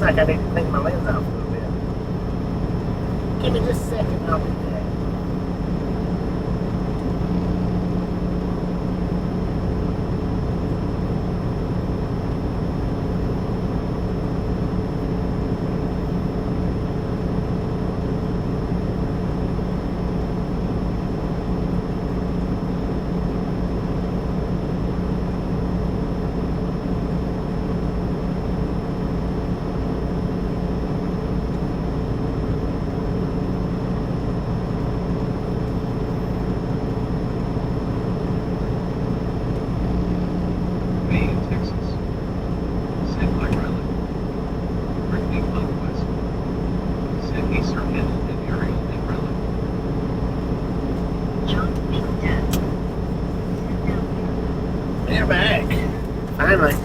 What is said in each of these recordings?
like I need to clean my lens off a little bit. Give me just a second, I'll be back. They're back. Finally.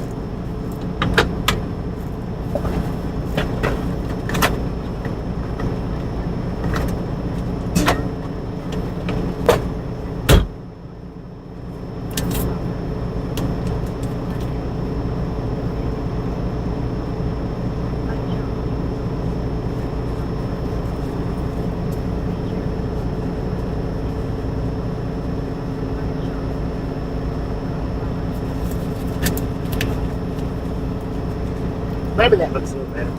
Maybe that looks a little better.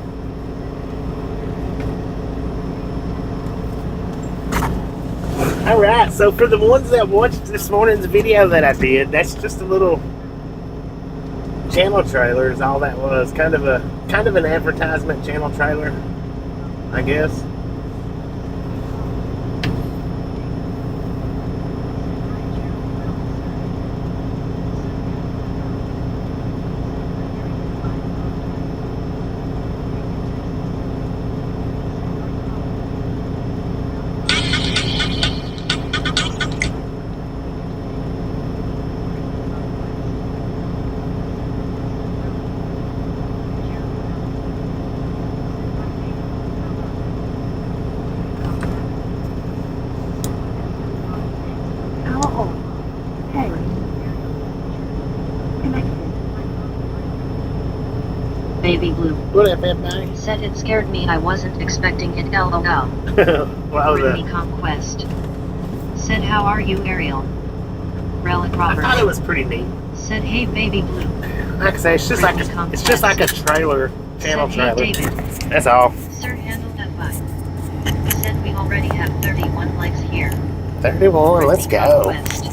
Alright, so for the ones that watched this morning's video that I did, that's just a little channel trailer is all that was. Kind of an advertisement channel trailer, I guess. Baby Blue. What up, everybody? Said it scared me, I wasn't expecting it, lol. Wow, Brittany Conquest. Said how are you, Ariel? Relic I Robert. thought it was pretty neat. Said hey Baby Blue. Like I say, it's just like a trailer, channel Said, hey, trailer. David. That's all. Sir handled that vibe. Said we already have 31 likes here. 31, let's go. Conquest.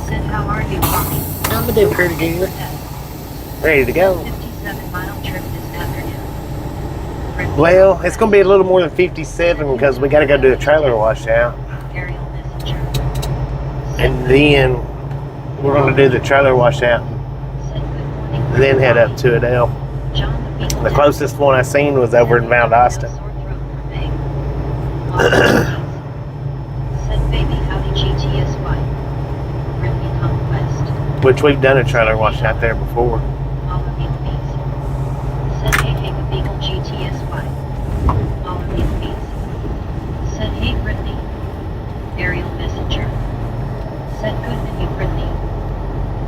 Said how are you, Mommy? I'm doing pretty good. Ready to go. 57-mile trip this afternoon. Well, it's going to be a little more than 57 because we got to go do a trailer washout. Ariel Messenger. And then we're going to do the trailer washout. Said good morning. Then head up to Adel. John the Beagle. The closest one I seen was over in Valdosta. Said baby howdy GTSY. Brittany Conquest. Which we've done a trailer washout there before. All of you bees. Said hey the Beagle GTSY. All of you bees. Said hey Brittany. Ariel Messenger. Said good to you Brittany.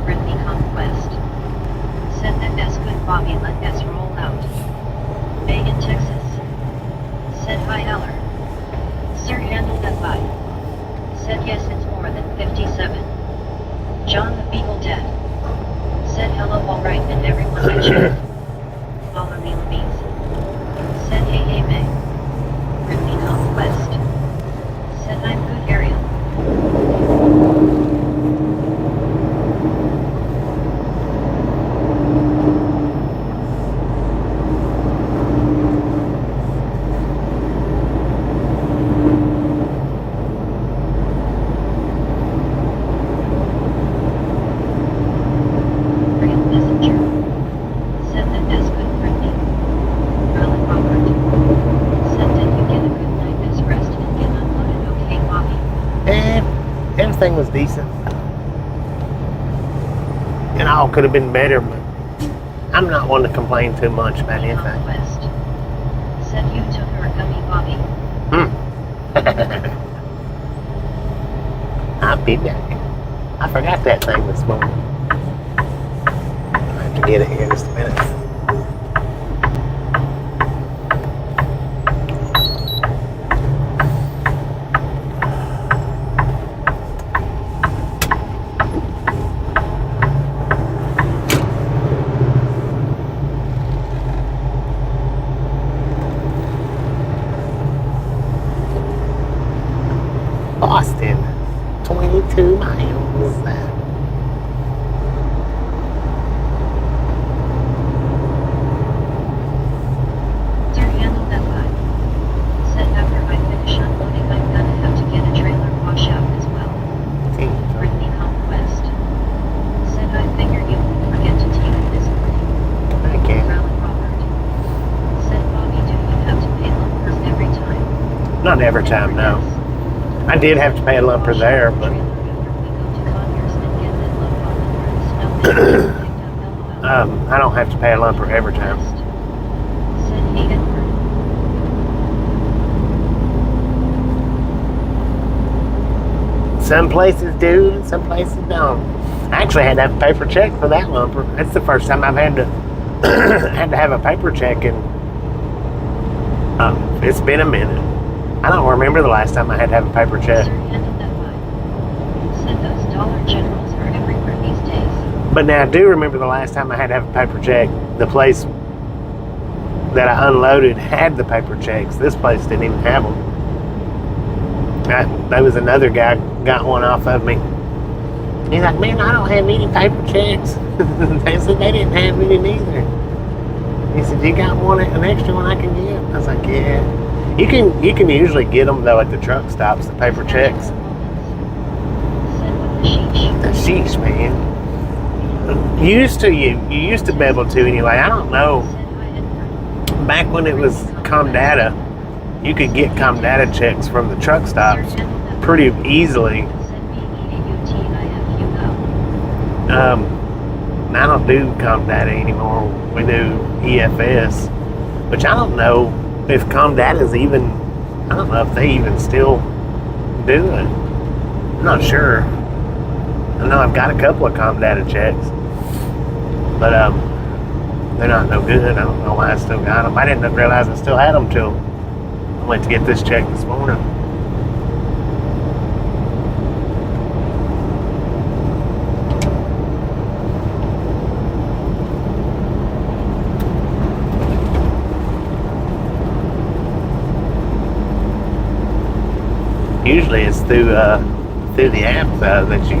Brittany Conquest. Said that that's good Bobby, let us roll out. Megan Texas. Said hi Eller. Sir handled that vibe. Said yes it's more than 57. John the Beagle dead. Said hello alright and everyone I chat. All of you bees. Said hey hey May. Brittany Conquest. Said I'm good Ariel. Ariel Messenger. Said that that's good Brittany. Relic Robert. Said did you get a good night's rest and get unloaded okay Bobby? And everything was decent. And all could have been better, but I'm not one to complain too much about anything. Conquest. Said you took her a gummy Bobby. I'll be back. I forgot that thing this morning. I have to get it here in just a minute. hell was that? Sir, handle that line. Said after I finish unloading, I'm gonna have to get a trailer washout as well. Brittany Conquest. Said I figure you won't forget to take it this morning. Okay. Ralph Robert. Said Bobby, do you have to pay lumpers every time? Not every time, no. I did have to pay a lumper there, but I don't have to pay a lumper every time. Said hey Edward. Some places do, and some places don't. I actually had to have a paper check for that lumper. That's the first time I've had to had to have a paper check, and it's been a minute. I don't remember the last time I had to have a paper check. Sir, handle that line. Said those Dollar Generals are everywhere these days. But now I do remember the last time I had to have a paper check. The place that I unloaded had the paper checks. This place didn't even have them. There was another guy got one off of me. He's like, man, I don't have any paper checks. They said they didn't have any neither. He said, you got one, an extra one I can get? I was like, yeah. You can usually get them though at the truck stops, the paper checks. Said with the sheesh. The sheesh, man. You used to be able to anyway. I don't know. Said hi Edward. Back when it was Comdata, you could get Comdata checks from the truck stops pretty easily. Said BEAUTIF, you go. I don't do Comdata anymore. We do EFS, which I don't know if Comdata's even, I don't know if they even still do it. I'm not sure. I know I've got a couple of Comdata checks, but they're not no good. I don't know why I still got them. I didn't realize I still had them till I went to get this check this morning. Usually it's through the app that you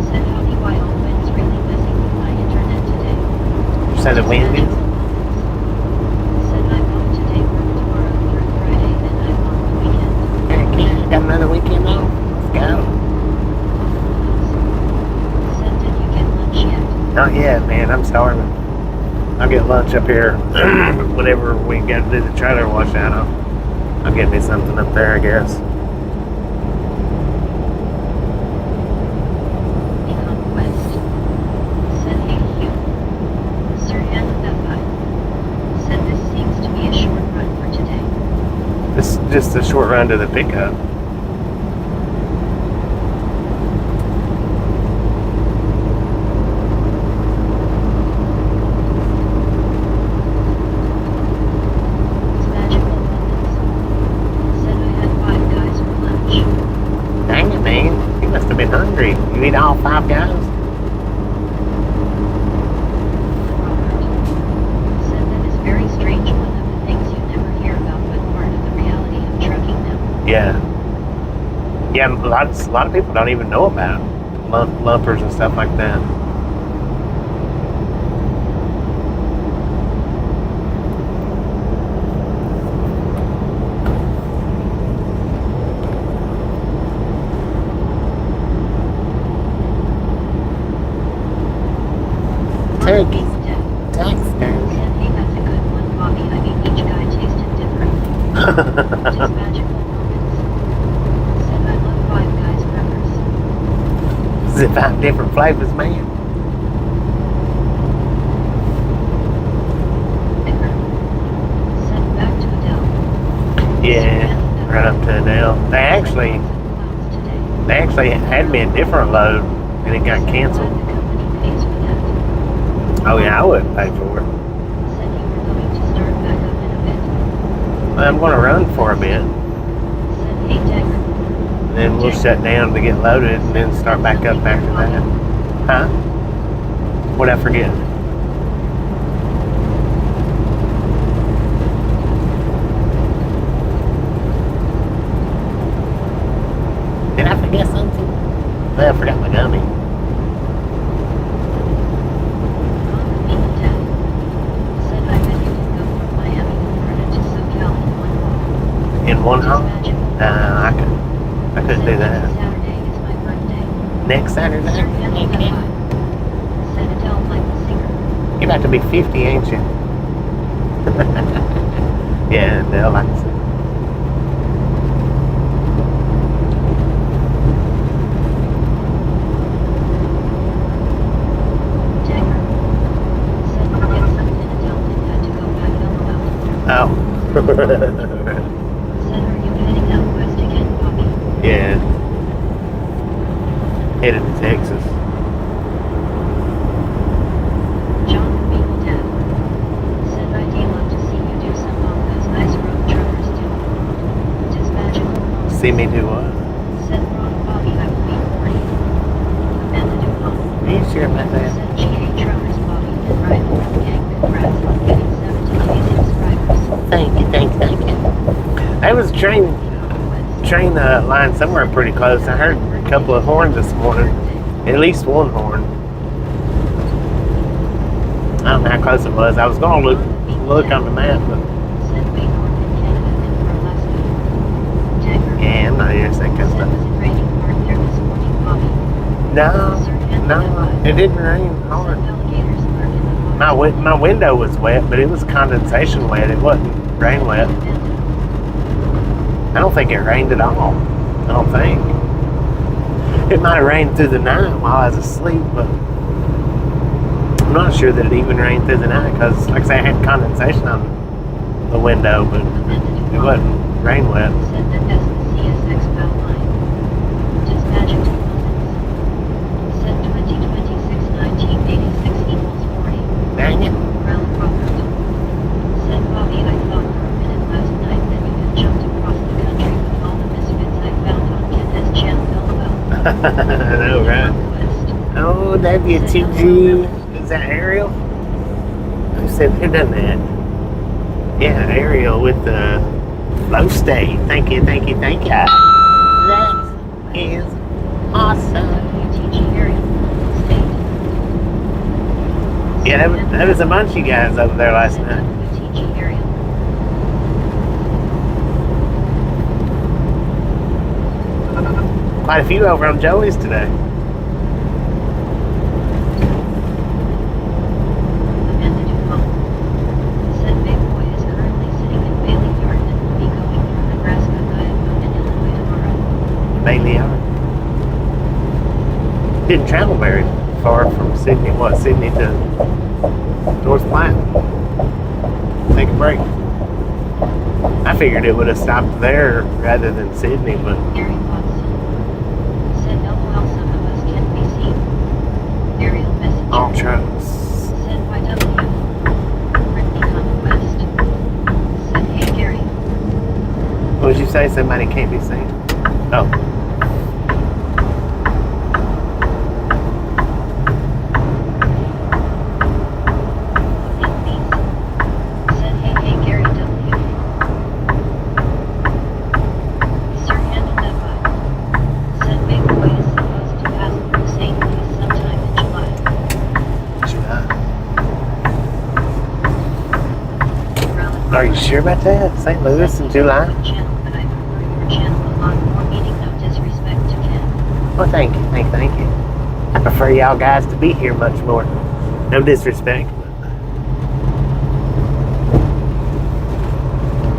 Said howdy, while Wynn's really messing with my internet today. say the wind is. Said I'm off today, work tomorrow through Friday, then I'm on the weekend. Heck yeah, got another weekend off. Let's go. Said did you get lunch yet? Not yet, man. I'm starving. I'll get lunch up here whenever we get to do the trailer washout. I'll get me something up there, I guess. Conquest. Said hey Hugh. Sir, handle that line. Said this seems to be a short run for today. It's just a short run to the pickup. It's magical moments. Said I had 5 guys for lunch. Dang it, man. You must have been hungry. You eat all 5 guys? Robert. Said that is very strange, one of the things you never hear about, but part of the reality of trucking now. Yeah. Yeah, a lot of people don't even know about lumpers and stuff like that. Turkey. Said hey, that's a good one, Bobby. I mean, each guy tasted different. Just magical moments. Said I love 5 guys peppers. Zip out different flavors, man. Thicker. Said back to Adel. Yeah, right up to Adel. They actually had me a different load, and it got canceled. The company pays for that. Oh yeah, I wouldn't pay for it. Said you were going to start back up in a bit. I'm going to run for a bit, Said hey Dagger. and then we'll shut down to get loaded, and then start back up after that. Huh? What'd I forget? Did I forget something? I forgot my gummy. In one haul? I couldn't do that. Saturday is my birthday. Next Saturday? Sir Adel Levi. Said Adele like the singer. You're about to be 50, ain't you? Yeah, Adele likes it. Dagger. Said forget something Adele and had to go back LOL. Oh. Said are you heading out west again, Bobby? Yeah. Headed to Texas. John Beagle Dad. Said I'd love to see you do some of those nice road truckers do. Just magical moments. See me do what? Said Ron Bobby I will be 40. Amanda Dupont. Are you sure about that? Said GA Truckers Bobby and Ryan Gang congrats on getting 70K subscribers. Thank you. There was a train line somewhere pretty close. I heard a couple of horns this morning. At least one horn. I don't know how close it was. I was going to look on the map, but Said way north in Canada and for Alaska. Dagger. yeah, I'm not here to say kind of Said stuff. was it raining hard there this morning, Bobby? No, it didn't rain hard. Said alligators lurk in the water. My window was wet, but it was condensation wet. It wasn't rain wet. I don't think it rained at all. I don't think. It might have rained through the night while I was asleep, but I'm not sure that it even rained through the night because, like I say, I had condensation on the window, but it wasn't rain wet. Said that as the CSX bow line. Just magical moments. Said 1986 equals 40. Dang it. Ralph Crawford. Said Bobby I thought for a minute last night that you had jumped across the country with all the misfits I found on Ken's channel LOL. I know, right? West. Oh, WTG. Is that Ariel? Who said who done that? Yeah, Ariel with the flow state. Thank you. That is awesome. WTG area. State. Yeah, that was a bunch of you guys over there last night. WTG area. Quite a few over on Joey's today. Amanda Dupont. Said Big Boy is currently sitting in Bailey Yard and will be going through Nebraska, Iowa, and Illinois tomorrow. Mainly didn't travel very far from Sydney. Sydney to North Platte. Take a break. I figured it would have stopped there rather than Sydney, but Gary Watson. Said LOL some of us can be seen. Aerial messenger. all trucks. Said YW. Brittany Conquest. Said hey Gary. What would you say? Somebody can't be seen? Oh. Said hey Gary W. Sir handled that vibe. Said Big Boy is supposed to pass through St. Louis sometime in July. Are you sure about that? St. Louis in July? Channel, but I prefer your channel a lot more, meaning no disrespect to Ken. Well, thank you. I prefer y'all guys to be here much more. No disrespect.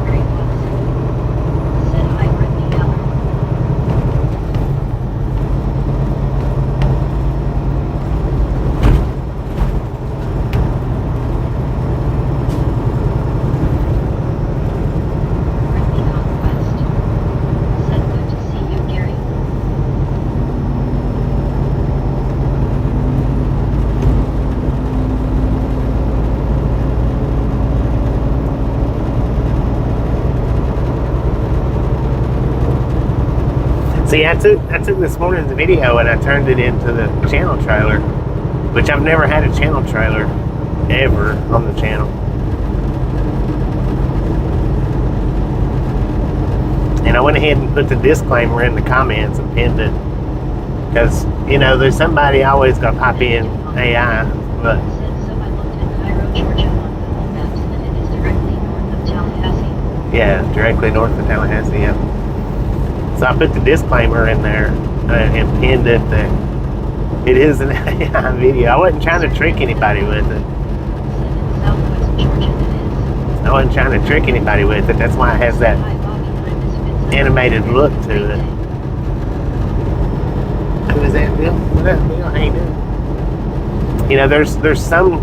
Gary Watson. Said hi Brittany Heller. Brittany Conquest. Said good to see you, Gary. See, I took this morning's video and I turned it into the channel trailer, which I've never had a channel trailer ever on the channel. And I went ahead and put the disclaimer in the comments and pinned it Because, there's somebody always got to pop in AI, but Said so. I looked at Cairo, Georgia on Google Maps, and it is directly north of Tallahassee. yeah, directly north of Tallahassee, yeah. So I put the disclaimer in there and pinned it that it is an AI video. I wasn't trying to trick anybody with it. Said in southwest Georgia it is. I wasn't trying to trick anybody with it. That's why it has that Hi, Bobby. I'm Misfits. animated look to it. Who is that, Bill? What up, Bill? How you doing? There's some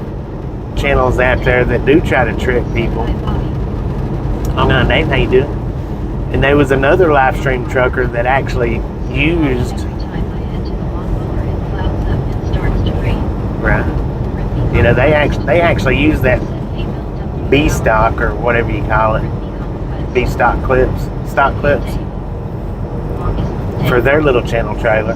channels out there that do try to trick people. Hi, Bobby. Oh no, Nate, how you doing? And there was another live stream trucker that actually used, Every time I head to the lawnmower, it clouds up and starts to rain. right? They actually use that B stock or whatever you call it, B stock clips, for their little channel trailer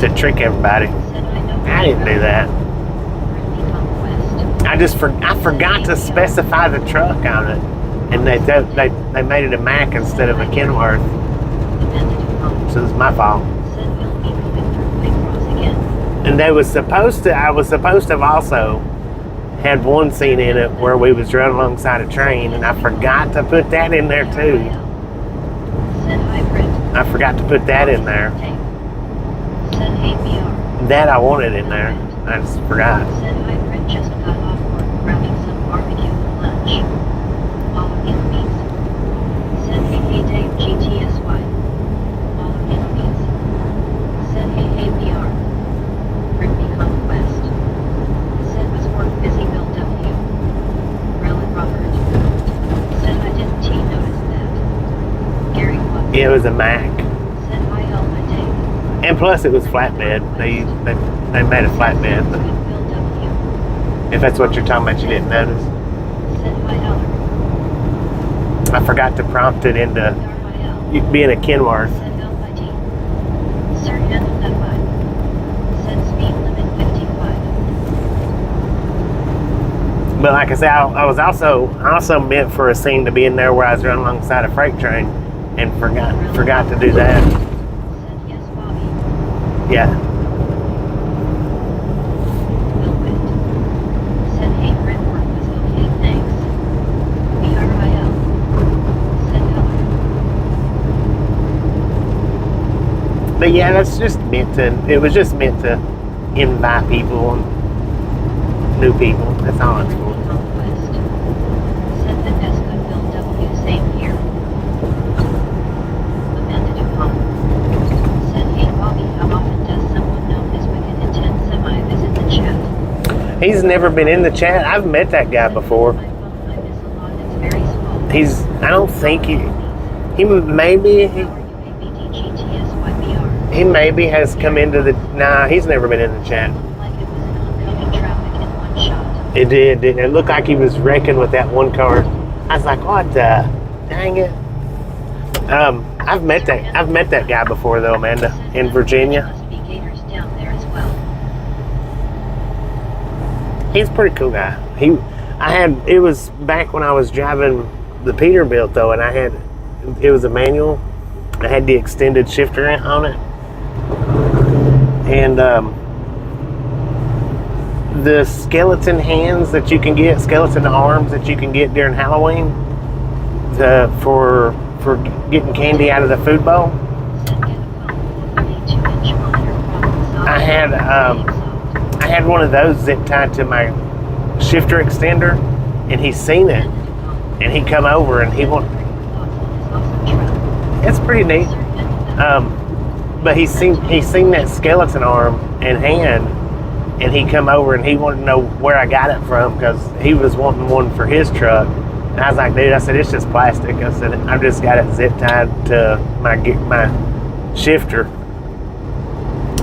to trick everybody. I didn't do that. I forgot to specify the truck on it, and they made it a Mack instead of a Kenworth, so it's my fault. And I was supposed to have also had one scene in it where we was running alongside a train, and I forgot to put that in there too. I forgot to put that in there. That I wanted in there. I just forgot. Said hybrid just got off work grabbing some barbecue for lunch. All of in peace. Said hey Dave GTSY. All of in peace. Said hey BR. Britney Conquest. Said was work busy Bill W. Rellin Robert. Said I didn't notice that. Gary what? It was a Mack. Said hi Elma Dave. And plus it was flatbed. They made a flatbed. But Bill W. if that's what you're talking about, you didn't notice. Said hi Eller. I forgot to prompt it into Darmael. being a Kenworth. Said LID. Sir handled that by. Said speed limit 55. But like I said, I also meant for a scene to be in there where I was running alongside a freight train, and forgot to do that. Said yes Bobby. Yeah. Will Witt. Said hey Brent work was okay thanks. BRIL. Said Eller. But yeah, it was just meant to invite people and new people. That's all it's for. Conquest. Said that S good Bill W same here. Amanda Dupont. Said hey Bobby, how often does someone known as Wicked Intent Semi visit the chat? He's never been in the chat. I've met that guy before. My phone I miss a lot, it's very small. I don't think he He maybe has come into the, nah, he's never been in the chat. like it was an oncoming traffic in one shot. It did. It looked like he was wrecking with that one car. I was like, what the, dang it. I've met that guy before though, Amanda, in Virginia. Must be gators down there as well. He's a pretty cool guy. It was back when I was driving the Peterbilt though, and it was a manual. I had the extended shifter on it. And the skeleton hands that you can get, skeleton arms that you can get during Halloween for getting candy out of the food bowl. I had one of those zip tied to my shifter extender, and he's seen it, and he come over and he wanted. It's pretty neat. But he's seen that skeleton arm and hand, and he come over and he wanted to know where I got it from because he was wanting one for his truck. And I was like, dude, I said, it's just plastic. I said, I've just got it zip tied to my shifter.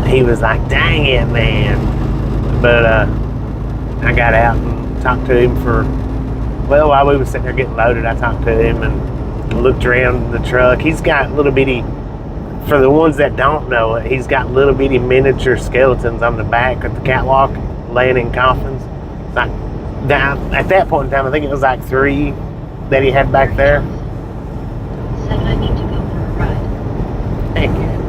He was like, dang it, man. But I got out and talked to him while we were sitting there getting loaded, I talked to him and looked around the truck. He's got little bitty, for the ones that don't know it, he's got little bitty miniature skeletons on the back of the catwalk laying in coffins. Like at that point in time, I think it was like 3 that he had back there. Said I need to go for a ride. Heck yeah.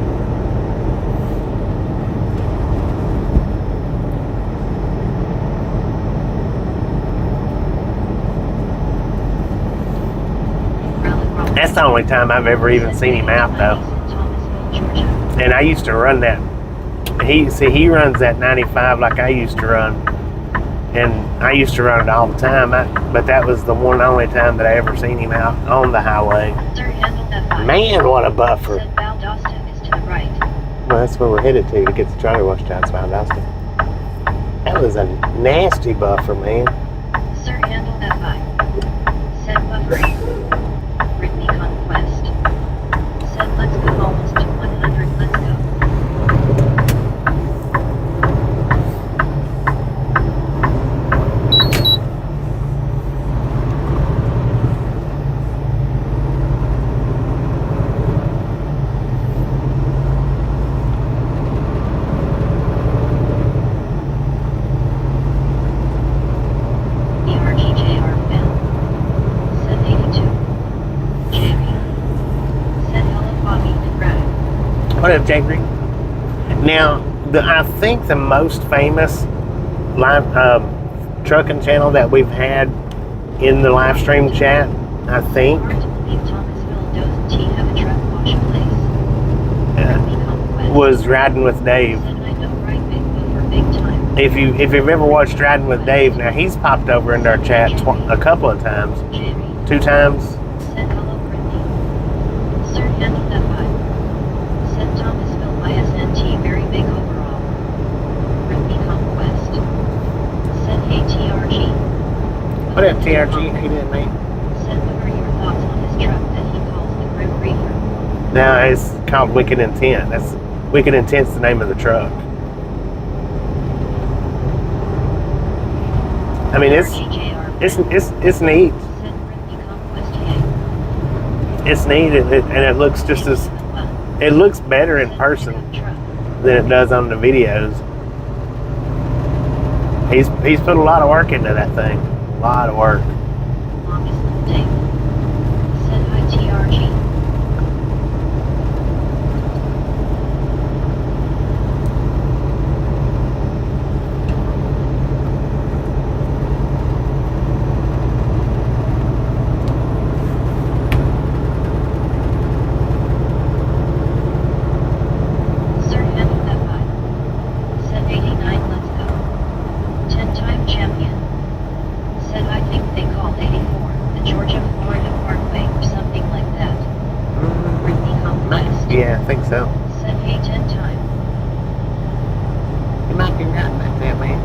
That's the only time I've ever even seen him out, though. And I used to run that. He runs that 95 like I used to run, and I used to run it all the time. But that was the one only time that I ever seen him out on the highway. Man, what a buffer! Well, that's where we're headed to get the trailer washed out. It's Valdosta. That was a nasty buffer, man. Sir, handle that by. Said buffering. Britney Conquest. Said let's go almost to 100. Let's go. What up, Jay Green? Now, I think the most famous live trucking channel that we've had in the live stream chat, I think, was Riding with Dave. If you've ever watched Riding with Dave, now he's popped over into our chat a couple of times, 2 times. What up, TRG? How you doing, mate? Said, what are your thoughts on his truck that he calls the Grim Reaper? Now, it's called Wicked Intent. That's Wicked Intent's the name of the truck. I mean, it's neat. It's neat, and it looks just as it looks better in person than it does on the videos. He's put a lot of work into that thing. A lot of work. Said hi, TRG. Sir, handle that by. Said 89, let's go. 10-time champion. Said I think they call 84 the Georgia-Florida Parkway or something like that. Britney Conquest. Yeah, I think so. Said hey 10 time. You might be right about that, man.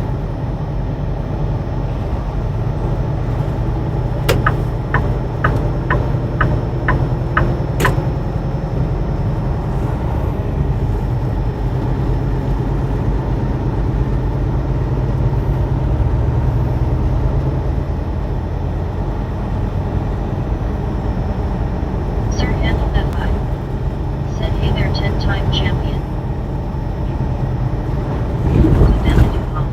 Sir, handle that by. Said hey there 10-time champion. Commander Dupont.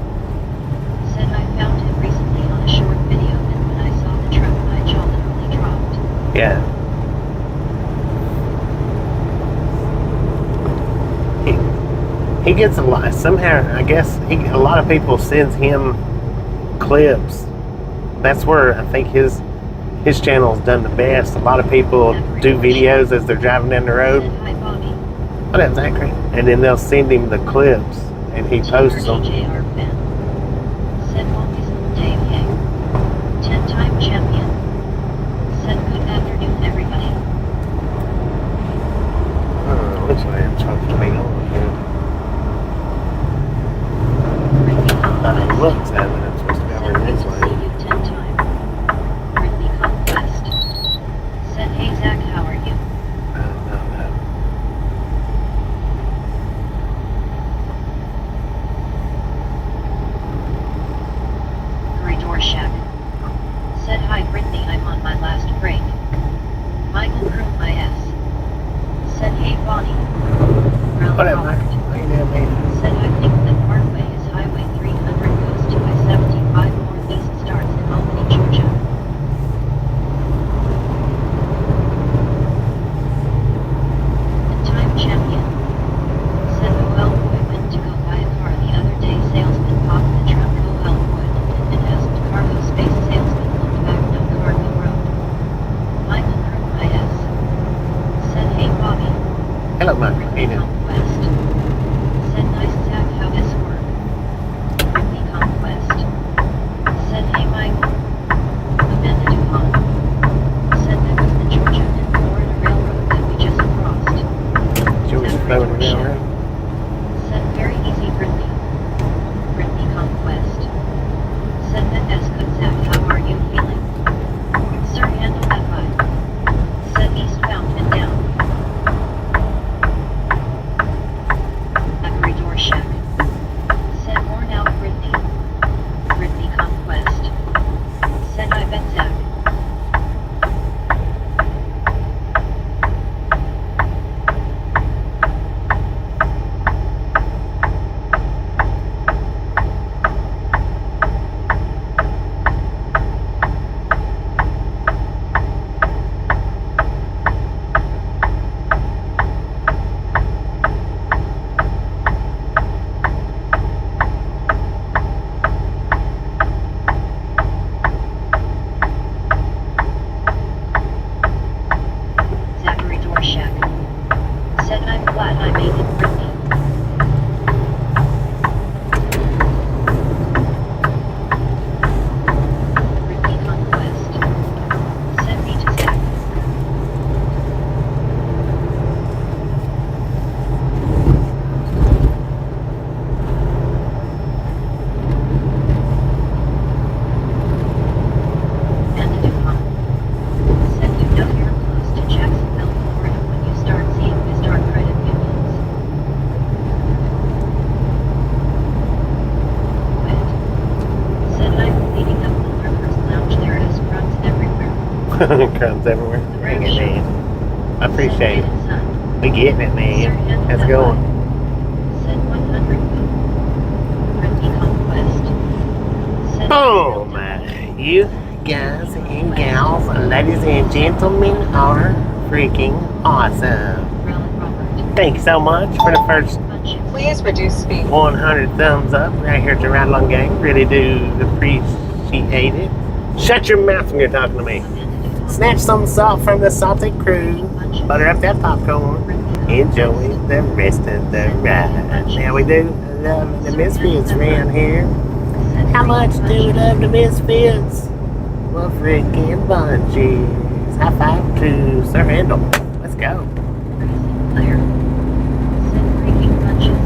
Said I found him recently on a short video and when I saw the truck my jaw literally dropped. Yeah. He gets a lot. Somehow, I guess, a lot of people sends him clips. That's where I think his channel's done the best. A lot of people do videos as they're driving down the road. Said hi Bobby. What up, Zachary? And then they'll send him the clips, and he posts them. JR fan. Said longest Dave Yang. 10-time champion. Said good afternoon everybody. Which way I'm supposed to be on here? Britney Conquest. Looks at it. I'm supposed to be Said over good this to way. see you 10 time. Britney Conquest. Said hey Zach, how are you? No. Corridor Shack. Said hi Britney, I'm on my last break. Michael Crew my ass. Said hey Bonnie. What up, Ralph Mike? Robert. How you doing, man? Said I think that Parkway is Highway 300 goes to I Crumbs everywhere. The Dang road it, show. man. I appreciate it. Said son. We getting it, man. How's it going? Said 100 Brittany Conquest. Said Boom! You guys and gals, ladies and gentlemen, are freaking awesome. Robert. Thank you so much for the first Please reduce speed. 100 thumbs up right here at the Ride Along Gang. Really do appreciate it. Shut your mouth when you're talking to me. Snatch some salt from the salty crew. Butter up that popcorn. Enjoy the rest of the ride. Now we do love the Misfits around here. How much do we love the Misfits? Well, freaking bunches. High five to Sir Handel. Let's go. Player. Said freaking bunches.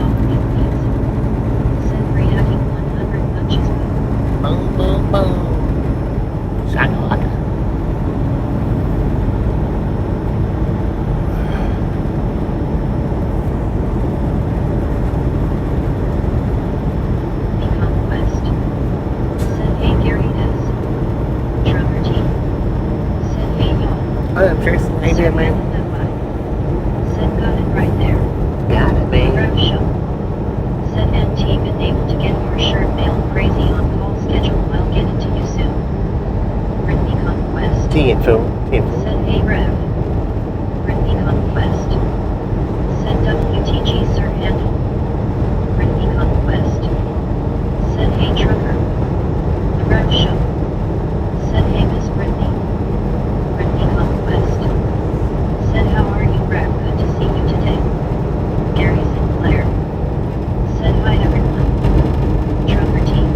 All of you please. Said rehacking 100 bunches. Boom, boom, boom. Shakalaka. Conquest. Said hey Gary S. Trevor T. Said hey y'all. What up, Tristan? How you doing, man? Said got it right there. Got it, man. Rev show. Said MT been able to get your shirt mailed crazy on call schedule. I'll get it to you soon. Brittany Conquest. Tenfold. Tenfold. Said hey Rev. Brittany Conquest. Said WTG Sir Handle. Brittany Conquest. Said hey Trucker. The Rev show. Said hey Miss Brittany. Brittany Conquest. Said how are you Rev? Good to see you today. Gary Sinclair. Said hi everyone. Trucker team.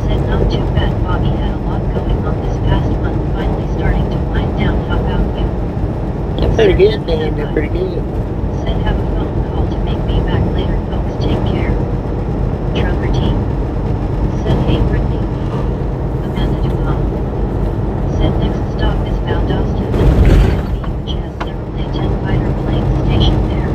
Said not too bad. Bobby had a lot going on this past month. Finally starting to wind down. How about you? They're pretty good, man. They're pretty good. Said have a phone call to make me back later. Folks, take care. Trucker team. Said hey Brittany. Amanda Dupont. Said next stop is Valdosta, Tennessee, which has several A-10 fighter planes stationed there.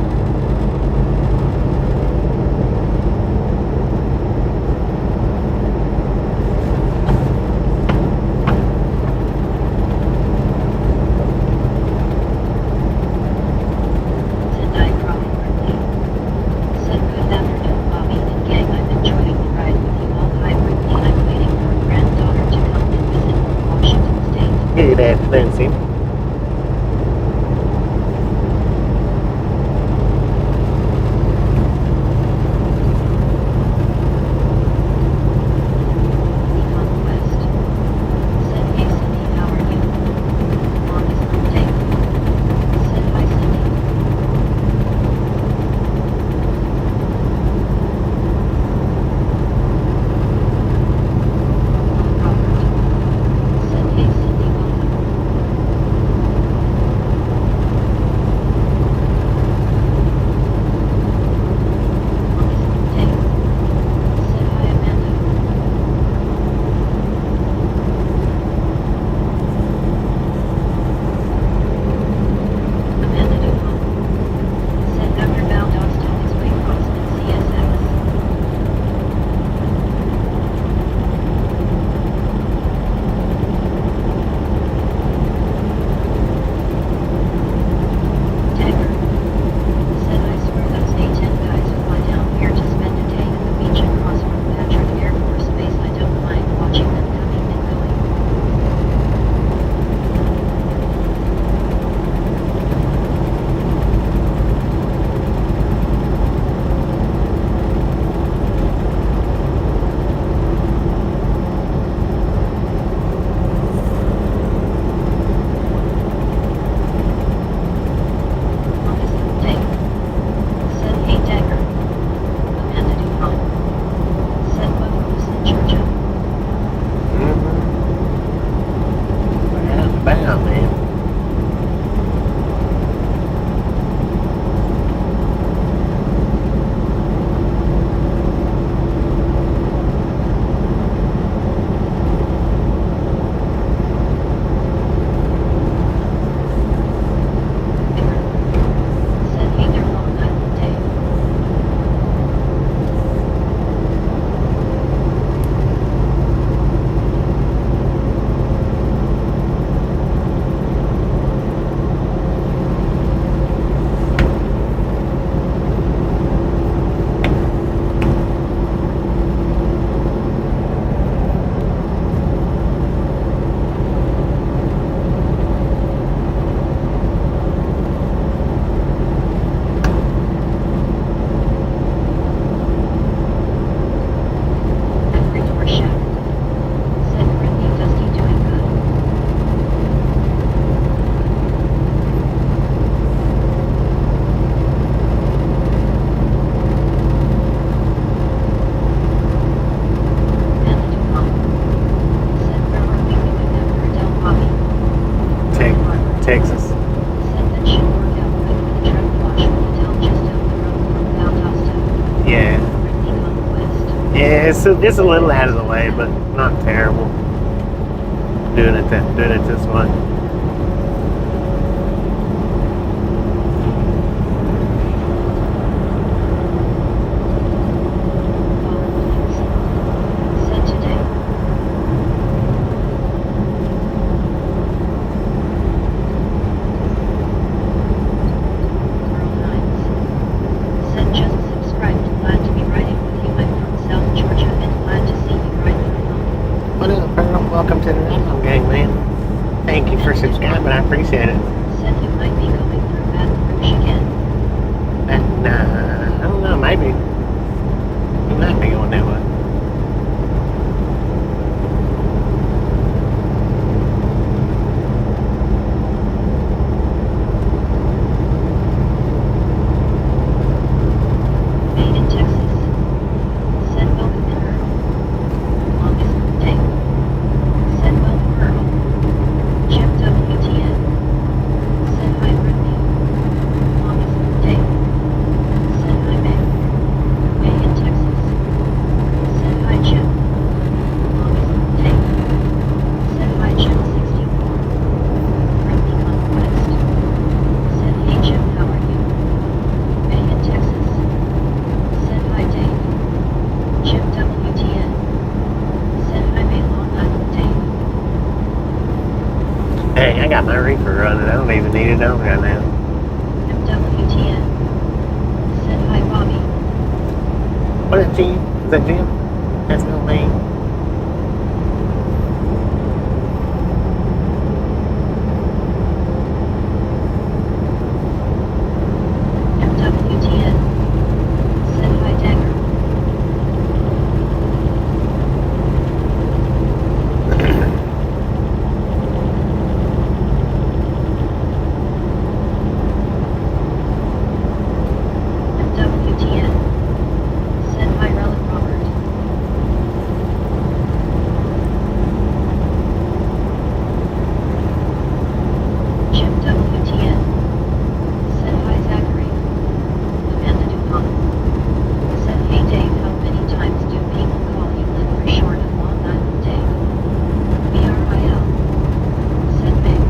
Yeah, it's a little out of the way, but not terrible. Doing it this way. Set today. Girl Nights. Set just subscribed. Glad to be riding with you. I'm from South Georgia and glad to see you ride with me. What up, Pearl? Welcome to the Random Gang, man. Thank you for subscribing. I appreciate it. Said you might be going through Baton Rouge again. I don't know. Maybe. We might be going that way. Made in Texas. Said welcome in Earl. Longest day. Said welcome Earl. Jim WTN. Said hi Brittany. Longest day. Said hi May. May in Texas. Said hi Jim. Longest day. Said hi Jim 64. Brittany Conquest. Said hey Jim, how are you? May in Texas. Said hi Dave. Jim WTN. Said hi May, Long Island Dave. Hey, I got my reefer running. I don't even need it on right now. MWTN. Said hi Bobby. What is Jim? Is that Jim? That's no me. MWTN. Said hi Dagger. MWTN. Said hi Relic Robert. Jim WTN. Said hi Zachary. Amanda Dupont. Said hey Dave, how many times do people call you Lynn for short of Long Island Dave? BRIL. Said May.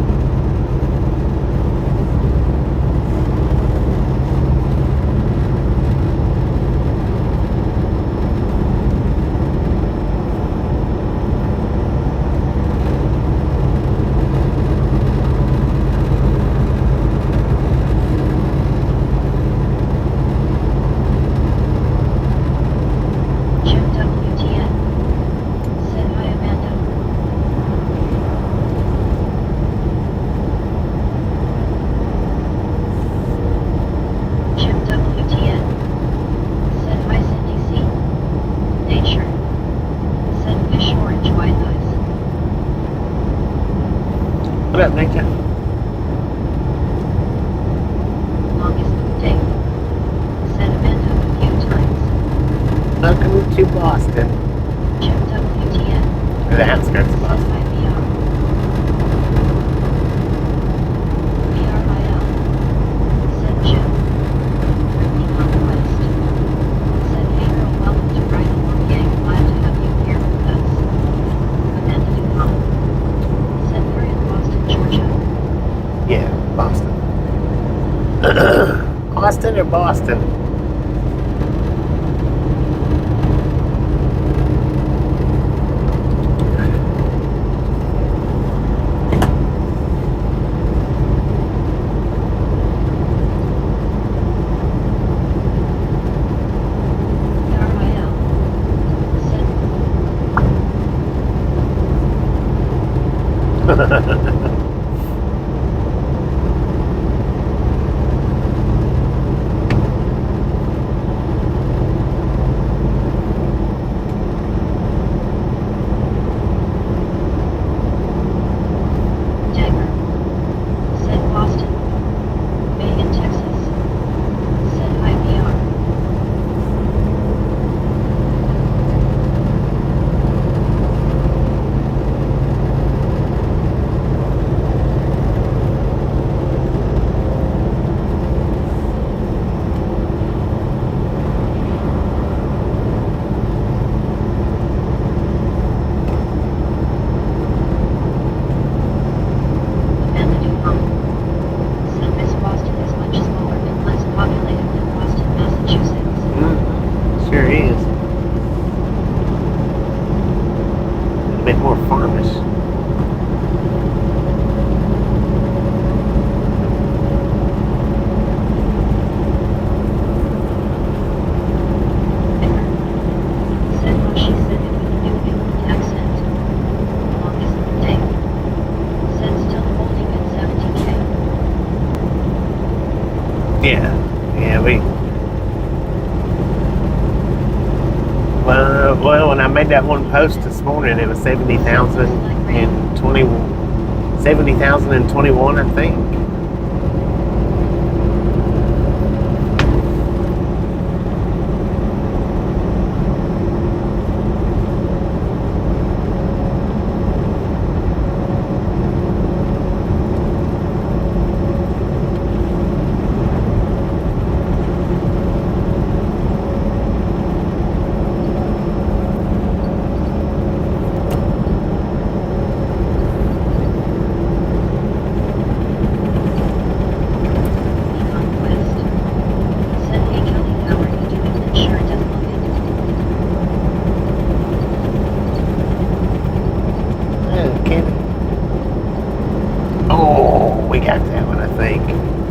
Jim WTN. Said hi Amanda. Jim WTN. Said hi Cindy C. Nature. Said fish orange white eyes. What up, Nature? Longest day. Said Amanda a few times. Welcome to Boston. Jim WTN. Or the outskirts of Said Boston. hi BR. BRIL. Said Jim. Brittany Conquest. Said hey girl, welcome to Ride Along Gang. Glad to have you here with us. Amanda Dupont. Said we're in Boston, Georgia. Yeah, Boston. Austin or Boston? BRIL. Said farmers. Said what she said it with a New England accent. Longest day. Said still holding at 70K. Yeah, we. Well, when I made that one post this morning, it was 70,021, I think.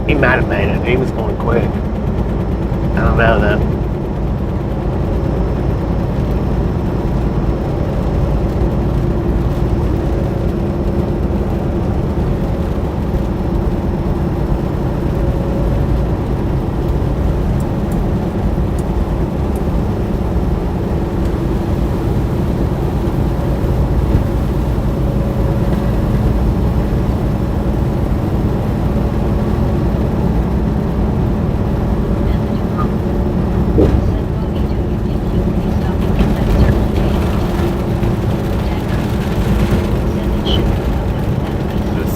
He might have made it. He was going quick. I don't know though.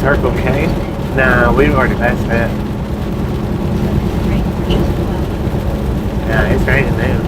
Circle K? Nah, we've already passed that. Yeah, it's raining now.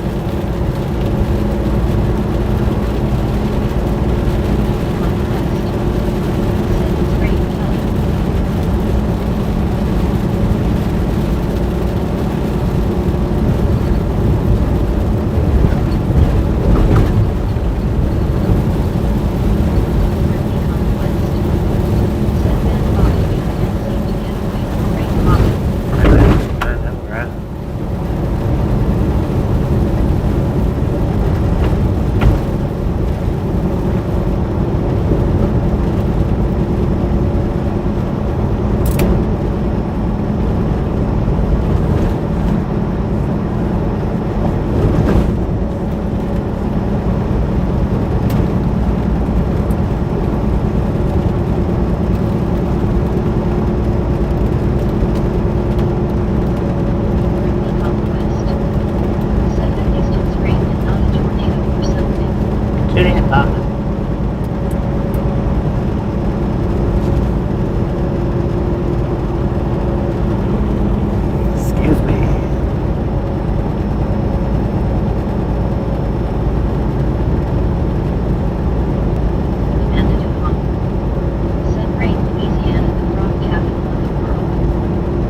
Excuse me.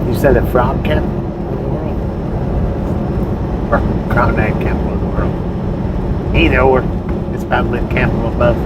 You said the frog capital of the world? Or crawdad capital of the world? Either or. It's probably the capital of both.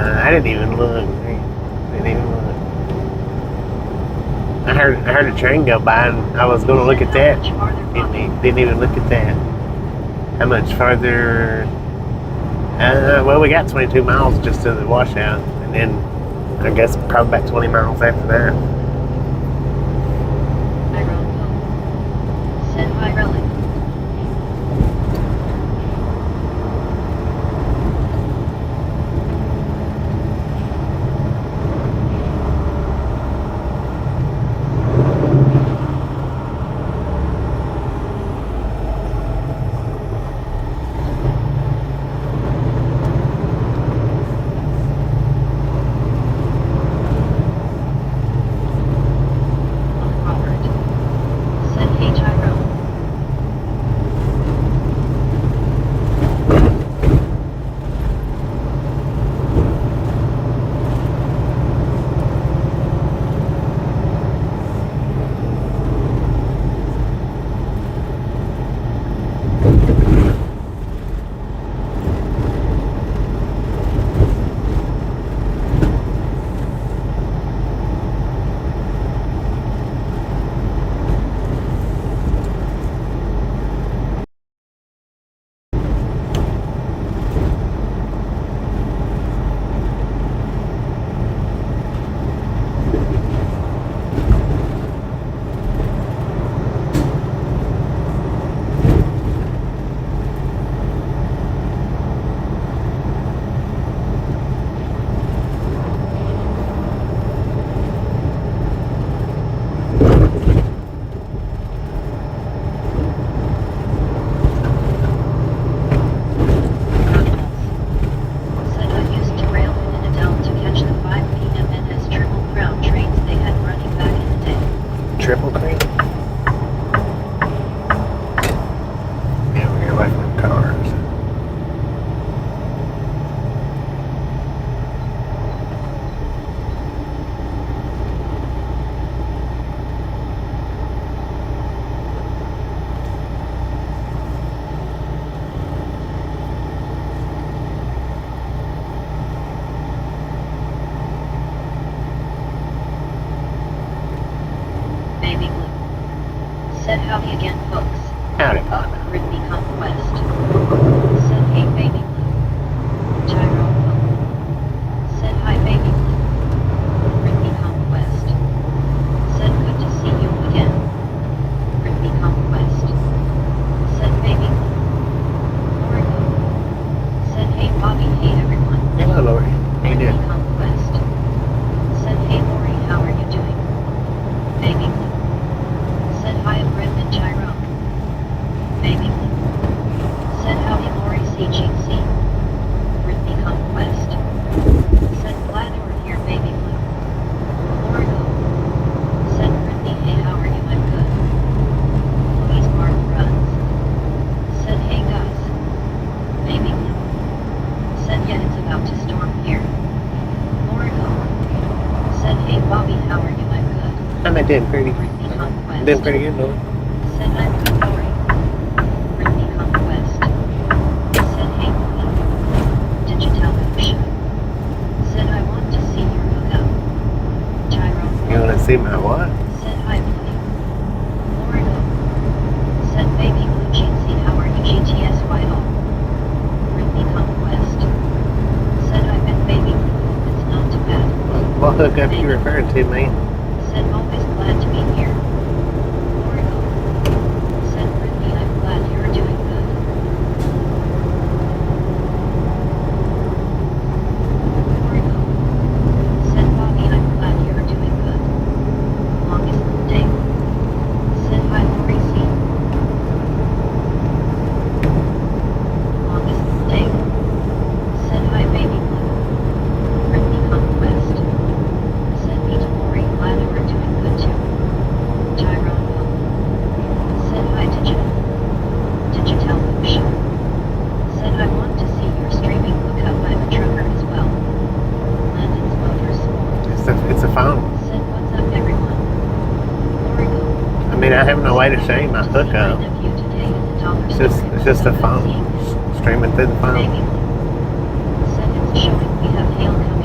I didn't even look. Didn't even look. I heard a train go by, and I was going to look at that. Didn't even look at that. How much farther? Well, we got 22 miles just to the washout, and then I guess probably about 20 miles after that. Send IRL. Triple cream? Yeah, we're away from cars. Baby Blue. Said howdy again, folks. Howdy, partner. Ridley Conquest. Said hey, Baby Blue. Gyro Poke. Said hi, Baby Blue. Ridley Conquest. Said good to see you again. Ridley Conquest. Said Baby Blue. Lorigo. Said hey, Bobby, hey everyone. Hello, Lori. How you Ridley doing? Conquest. Said hey, Lori, how are you doing? Baby Blue. Said hi, Brendan Gyro. Baby Blue. Said howdy, Lori CGC. Ridley Conquest. Said glad you're here, Baby Blue. Lorigo. Said Ridley, hey, how are you? I'm good. Louise Mark runs. Said hey guys. Baby Blue. Said yeah, it's about to storm here. Lorigo. Said hey Bobby, how are you? I'm good. I'm doing pretty. Ridley Conquest. Doing pretty good, Lori. Said I'm good, Lori. Ridley Conquest. Said hey Louie. Did you tell Lucia? Said I want to see your hookup. Gyro. You want to see my what? Said hi Louie. Lorigo. Said baby Blue GC, how are you? GTS Whitehall. Ridley Conquest. Said I bet Baby Blue, it's not too bad. What hookup you referring to, man? Said always glad to be here. Lorigo. Said Ridley, I'm glad you're doing good. Lorigo. Said Bobby, I'm glad you're doing good. Longest day. Said hi Lori C. Longest day. Said hi Baby Blue. Ridley Conquest. Said me to Lori, glad you are doing good too. Gyro Pope. Said hi did you tell Lucia? Said I want to see your streaming hookup, I'm a trucker as well. Landon's Motorsport. It's a phone. Said what's up everyone. Lorigo. I mean, I have no way to show you my To see hookup. my nephew today at the dollar It's store. just a So good phone. seeing you. Streaming through the Baby phone. Blue. Said it's showing we have hail coming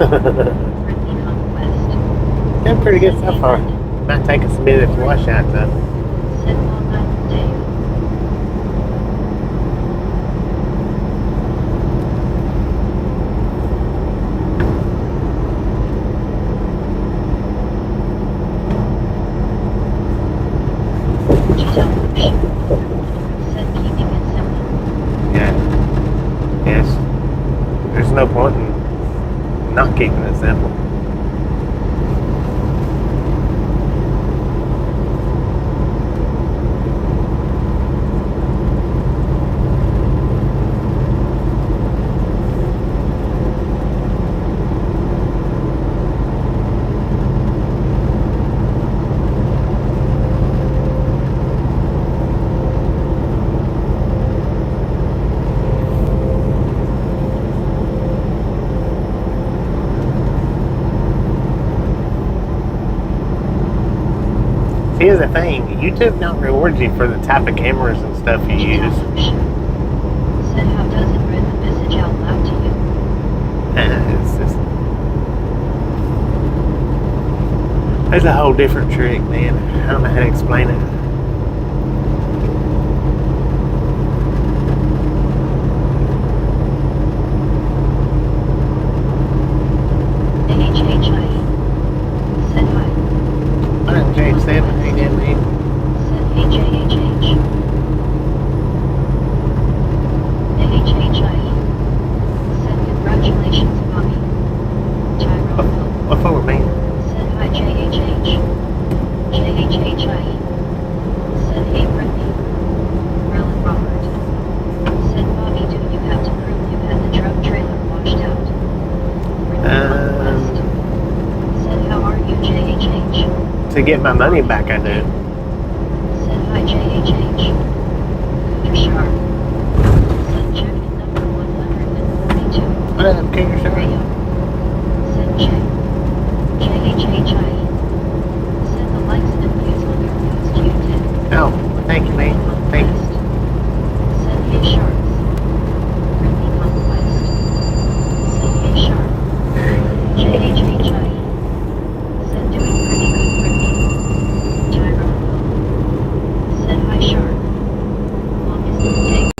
Brittany Conquest. Doing pretty good so far. Might take us a minute to wash out though. Said Long Island Dave. Said keeping it simple. Yeah. Yes. There's no point in not keeping it simple. Here's the thing, YouTube don't reward you for the type of cameras and stuff you use. Said how does it read the message out loud to you? It's just, there's a whole different trick, man. I don't know how to explain it. AHHI. Said hi. I'm James 7, ain't that me? Said HAHH. AHHI. Said congratulations, Bobby. Tyrone. What for, man? Said hi, JHH. JHHI. Said hey, Brittany. Merlin Robert. Said Bobby, do you have to prove you had the truck trailer washed out? Brittany Conquest. Said how are you, JHH? To get my money back, I do. Said hi, JHH. Cougar Sharp. Said check in number 142. What up, Cougar Sharp? Rio. Said J. JHHI. Said the likes and views on your post you did. Oh, thank you, man. Thank you. Said hey, Sharks. Brittany Conquest. Said hey, Sharp. JHHI. Said doing pretty good, Brittany. Tyrone. Said hi, Shark. Longest mistake.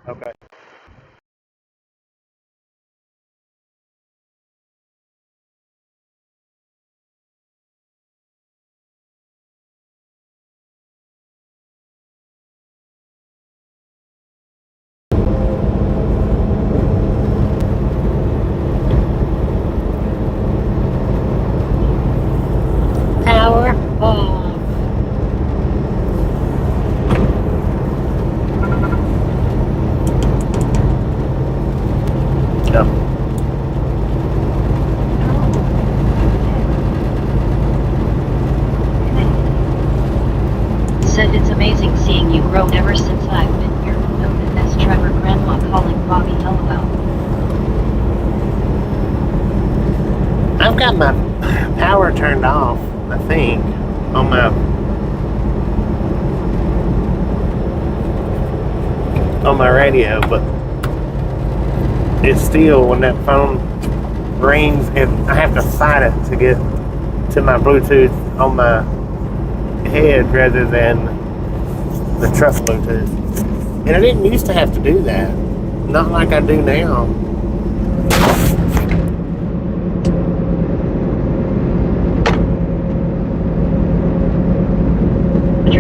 Okay. Power on. Yep. Said it's amazing seeing you grow ever since I've been here. Noted as Trevor Grandma calling Bobby hello out. I'm got my power turned off, I think, on my radio, but it's still, when that phone rings, and I have to fight it to get to my Bluetooth on my head rather than the truck Bluetooth. And I didn't used to have to do that. Not like I do now.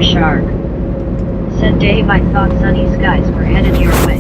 Shark. Said Dave, I thought sunny skies were headed your way.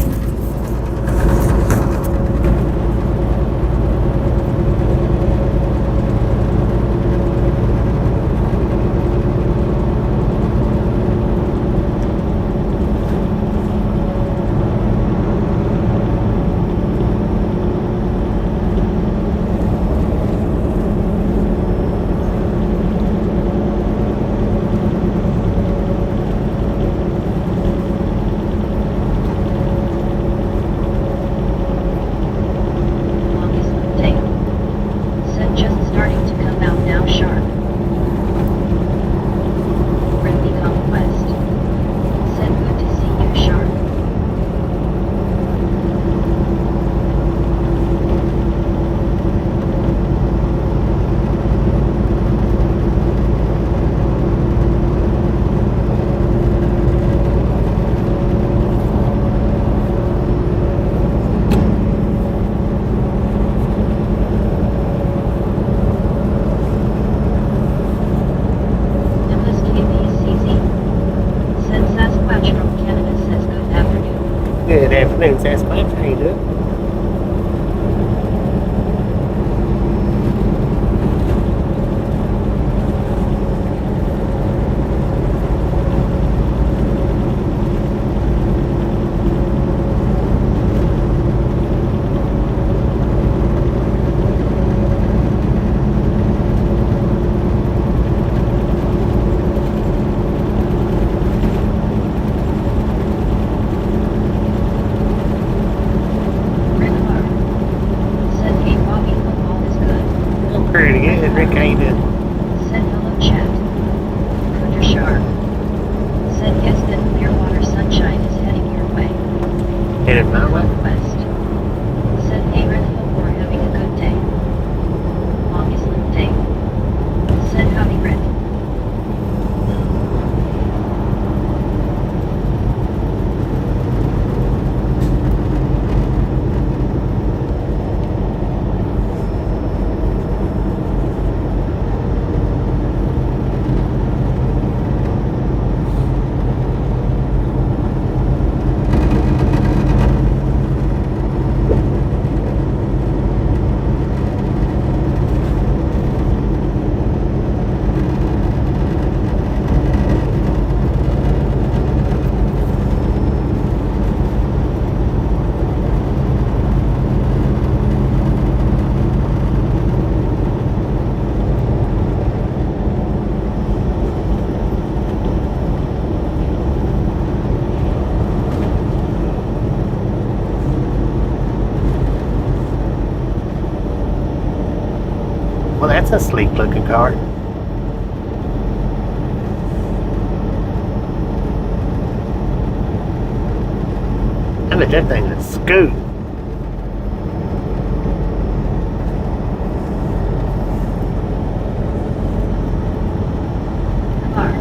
Good afternoon, Sasquatch. How you doing? Pretty good. Rick, how you doing? Said hello chat. Cooter Shark. Said yes, that Clearwater sunshine is heading your way. Headed my way? West. Said hey Rick, hope we're having a good day. Longest lived day. Said howdy Rick. Well, that's a sleek looking car. I bet that thing is scoot. Car.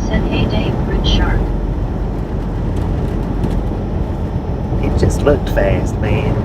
Said hey Dave, Red Shark. It just looked fast, man.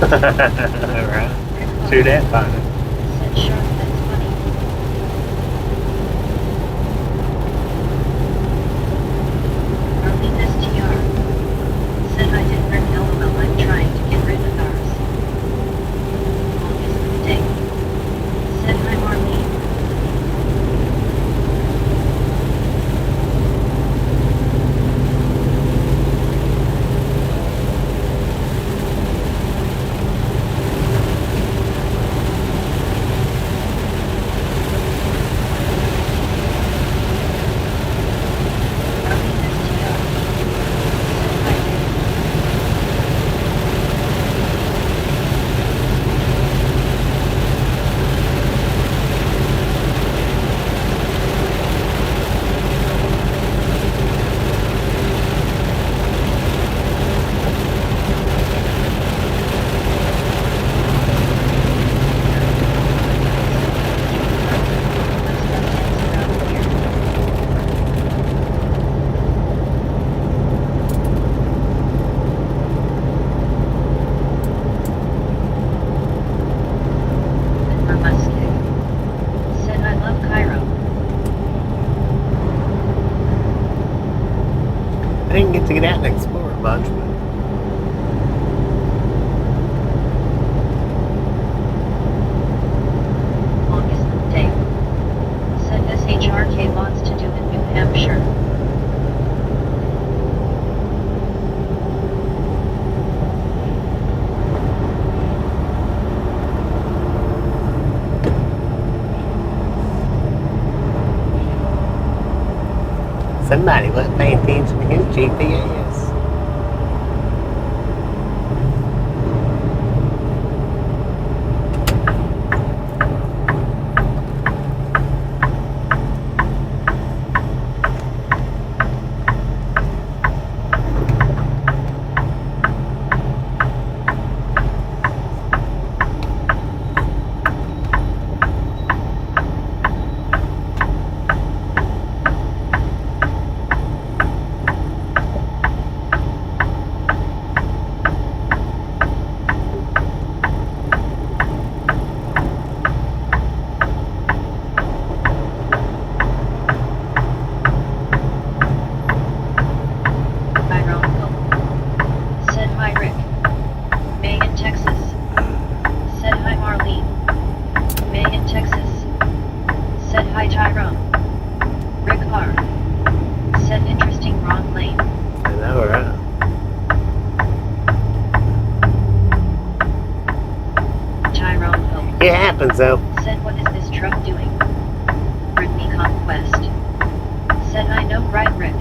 Right. True that, partner. Said shark, that's funny. Arlene STR. Said I did Rick LOL, I'm trying to get rid of ours. Longest mistake. Said hi Marlene. Said I love Cairo. I didn't get to get out and explore much, but Longest day. Said SHRK lots to do in New Hampshire. somebody wasn't paying attention to his GPS. Said hi Rick. May in Texas. Said hi Marlene. May in Texas. Said hi Tyrone. Rick R. Said interesting wrong lane. I know, right? Tyrone O. It happens though. Said what is this truck doing? Britney Conquest. Said I know right Rick.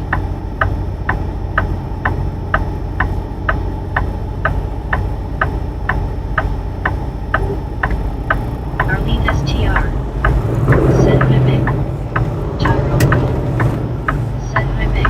Arlene STR. Said hi Meg. Tyrone O. Said hi Meg.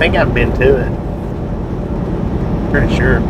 think I've been to it. Pretty sure.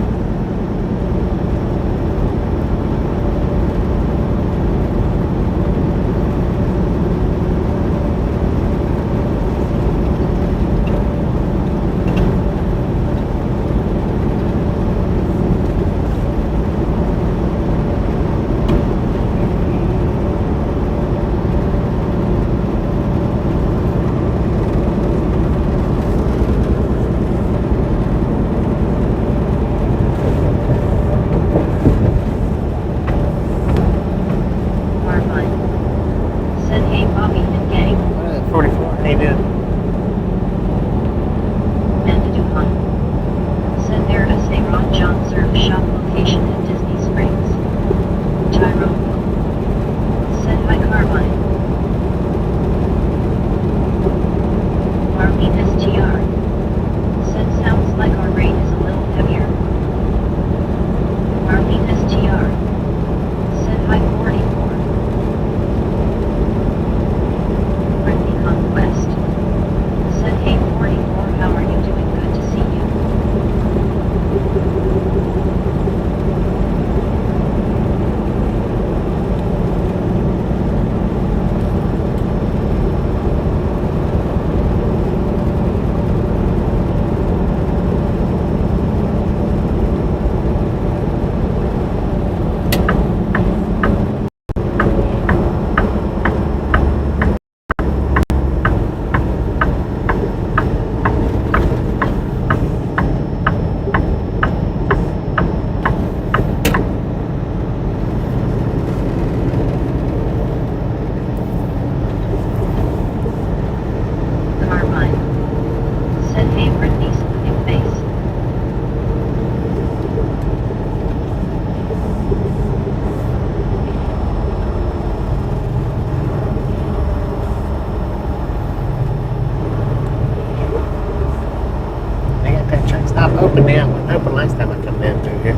Open now. It wasn't open last time I come down through here.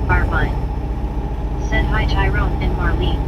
Carmine. Said hi Tyrone and Marlene.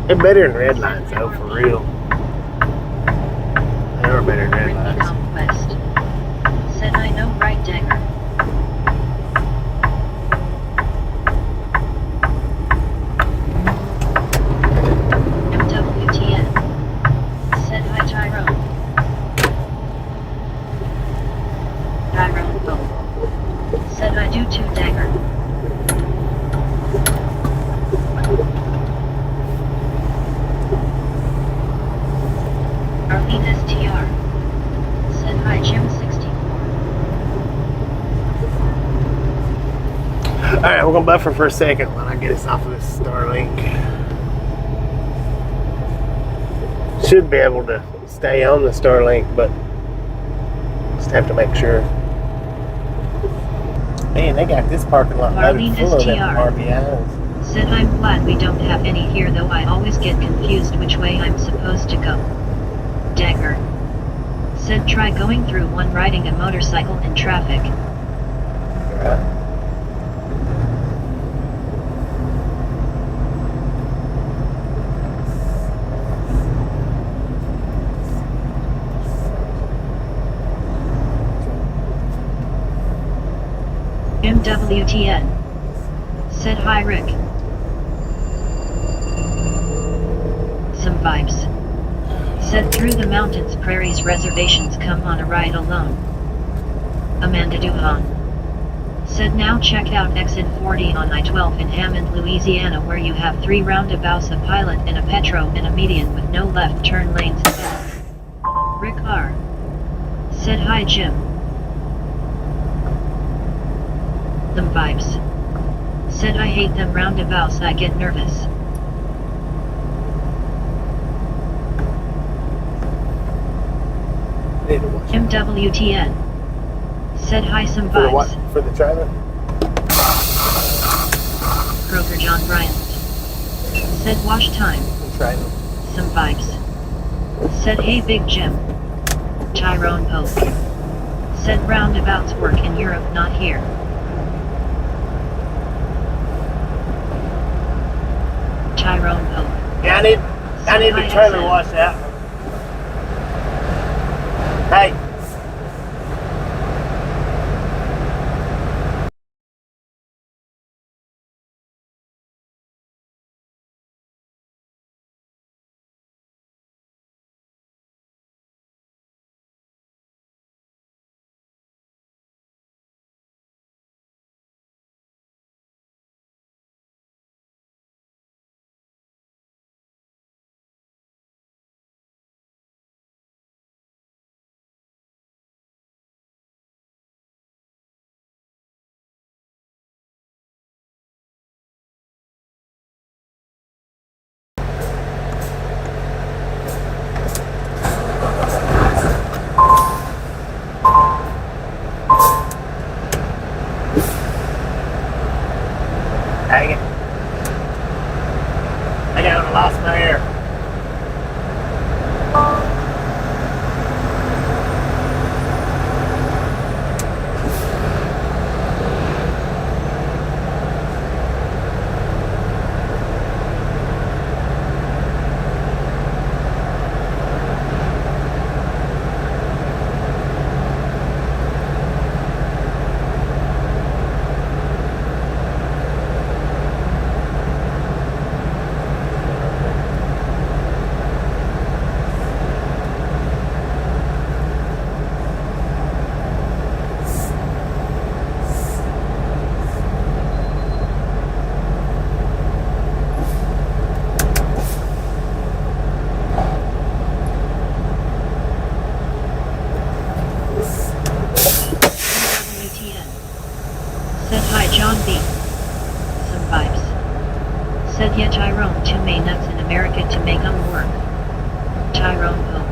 They're better than red lines, though, for real. They are better than red lines. Conquest. Said I know right, Dagger. MWTN. Said hi, Tyrone. Tyrone both. Said I do too, Dagger. STR. Said hi Jim 64. Alright, we're gonna buffer for a second when I get us off of this Starlink. Should be able to stay on the Starlink, but just have to make sure. Man, they got this parking lot loaded full of them RVIs. Said I'm glad we don't have any here, though I always get confused which way I'm supposed to go. Dagger. Said try going through one riding a motorcycle in traffic. Right. MWTN. Said hi Rick. Some vibes. Said through the mountains, prairies, reservations, come on a ride alone. Amanda Duhan. Said now check out exit 40 on I-12 in Hammond, Louisiana, where you have 3 roundabouts, a pilot and a petro, and a median with no left turn lanes ahead. Rick R. Said hi Jim. Them vibes. Said I hate them roundabouts, I get nervous. Need to watch MWTN. Said hi some for the what? vibes. For the trailer? Kroger John Bryant. Said wash time. The trailer. Some vibes. Said hey Big Jim. Tyrone Pope. Said roundabouts work in Europe, not here. Tyrone Pope. Yeah, I need the trailer washed out. Hey. Dang it. I got lost my air. WTN. Said hi John B. Some vibes. Said yeah Tyrone, 2 main nuts in America to make 'em work. Tyrone Pope.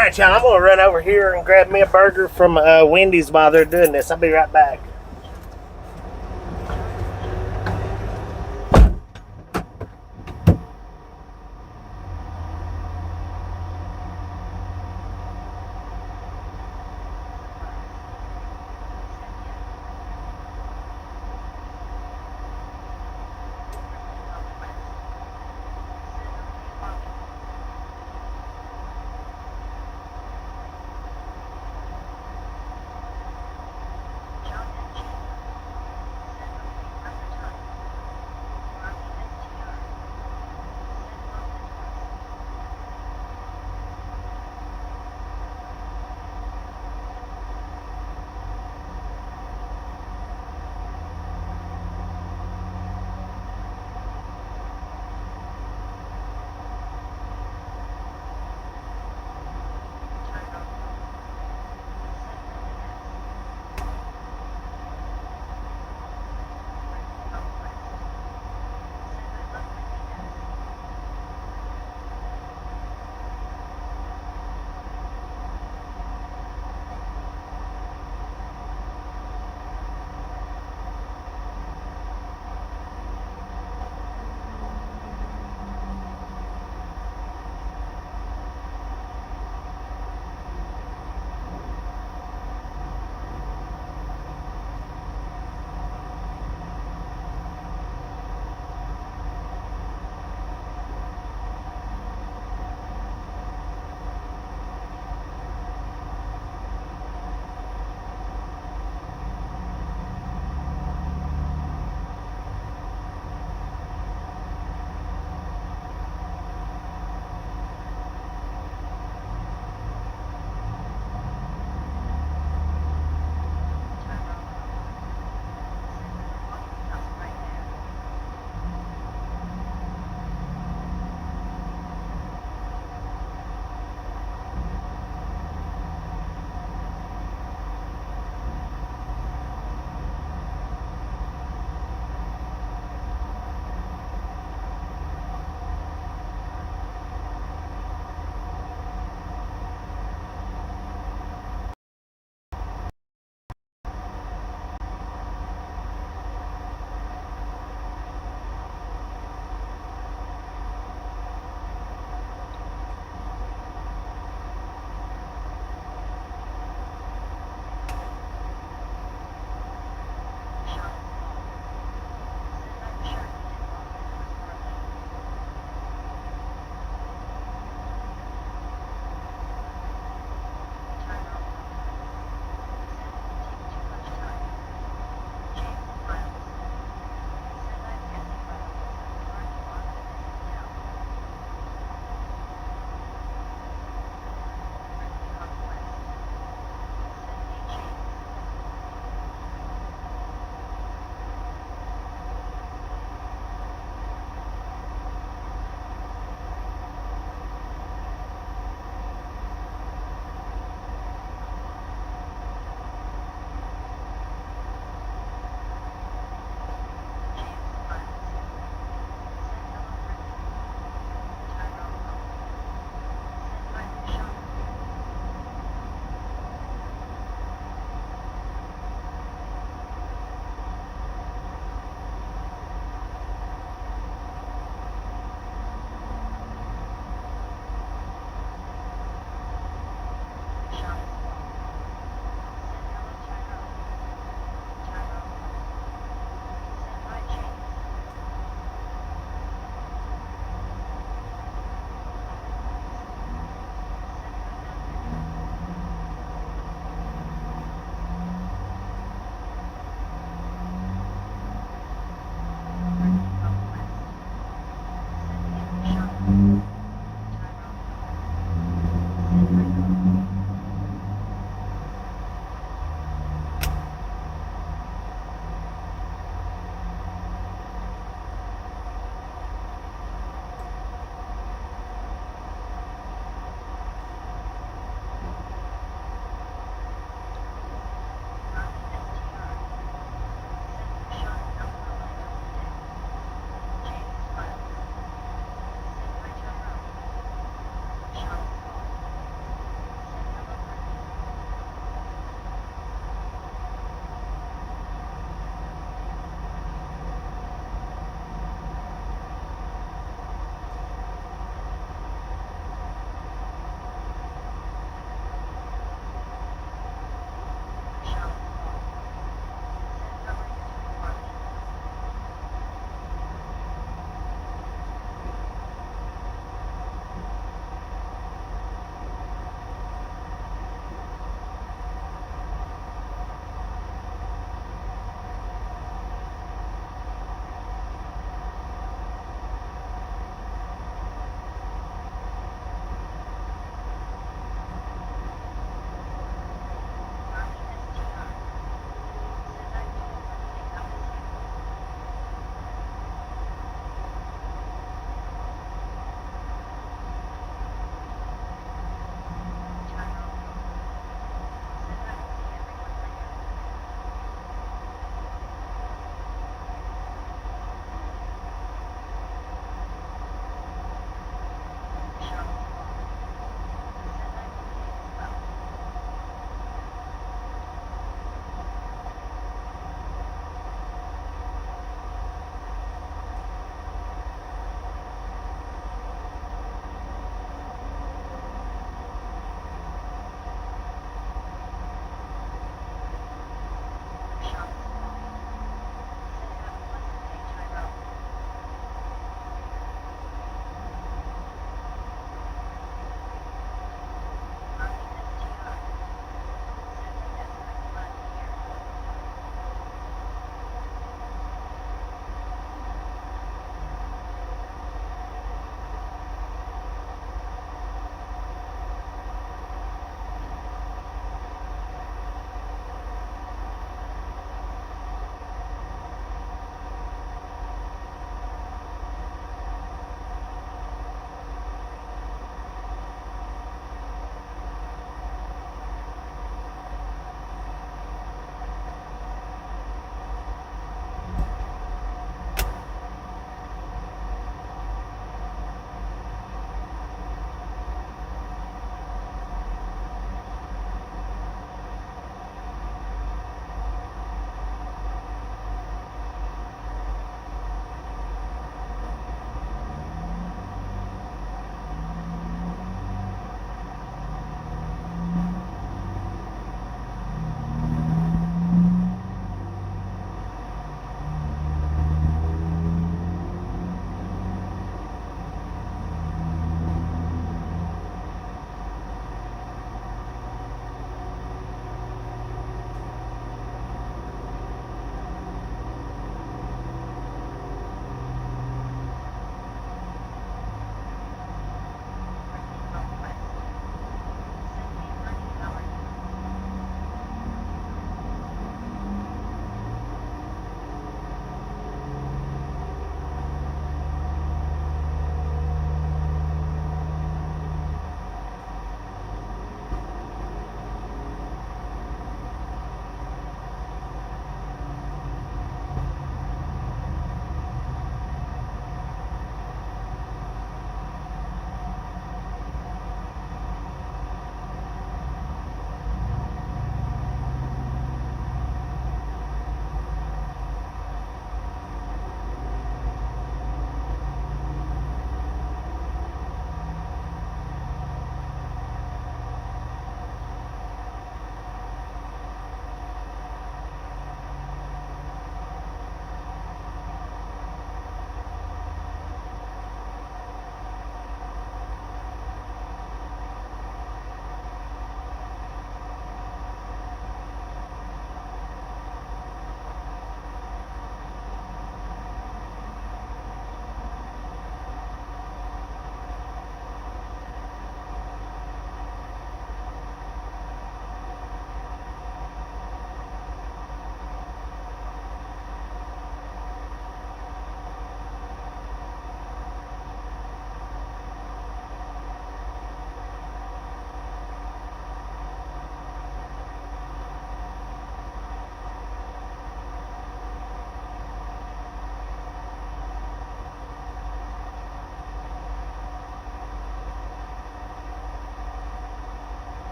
right, y'all. I'm gonna run over here and grab me a burger from Wendy's while they're doing this. I'll be right back. John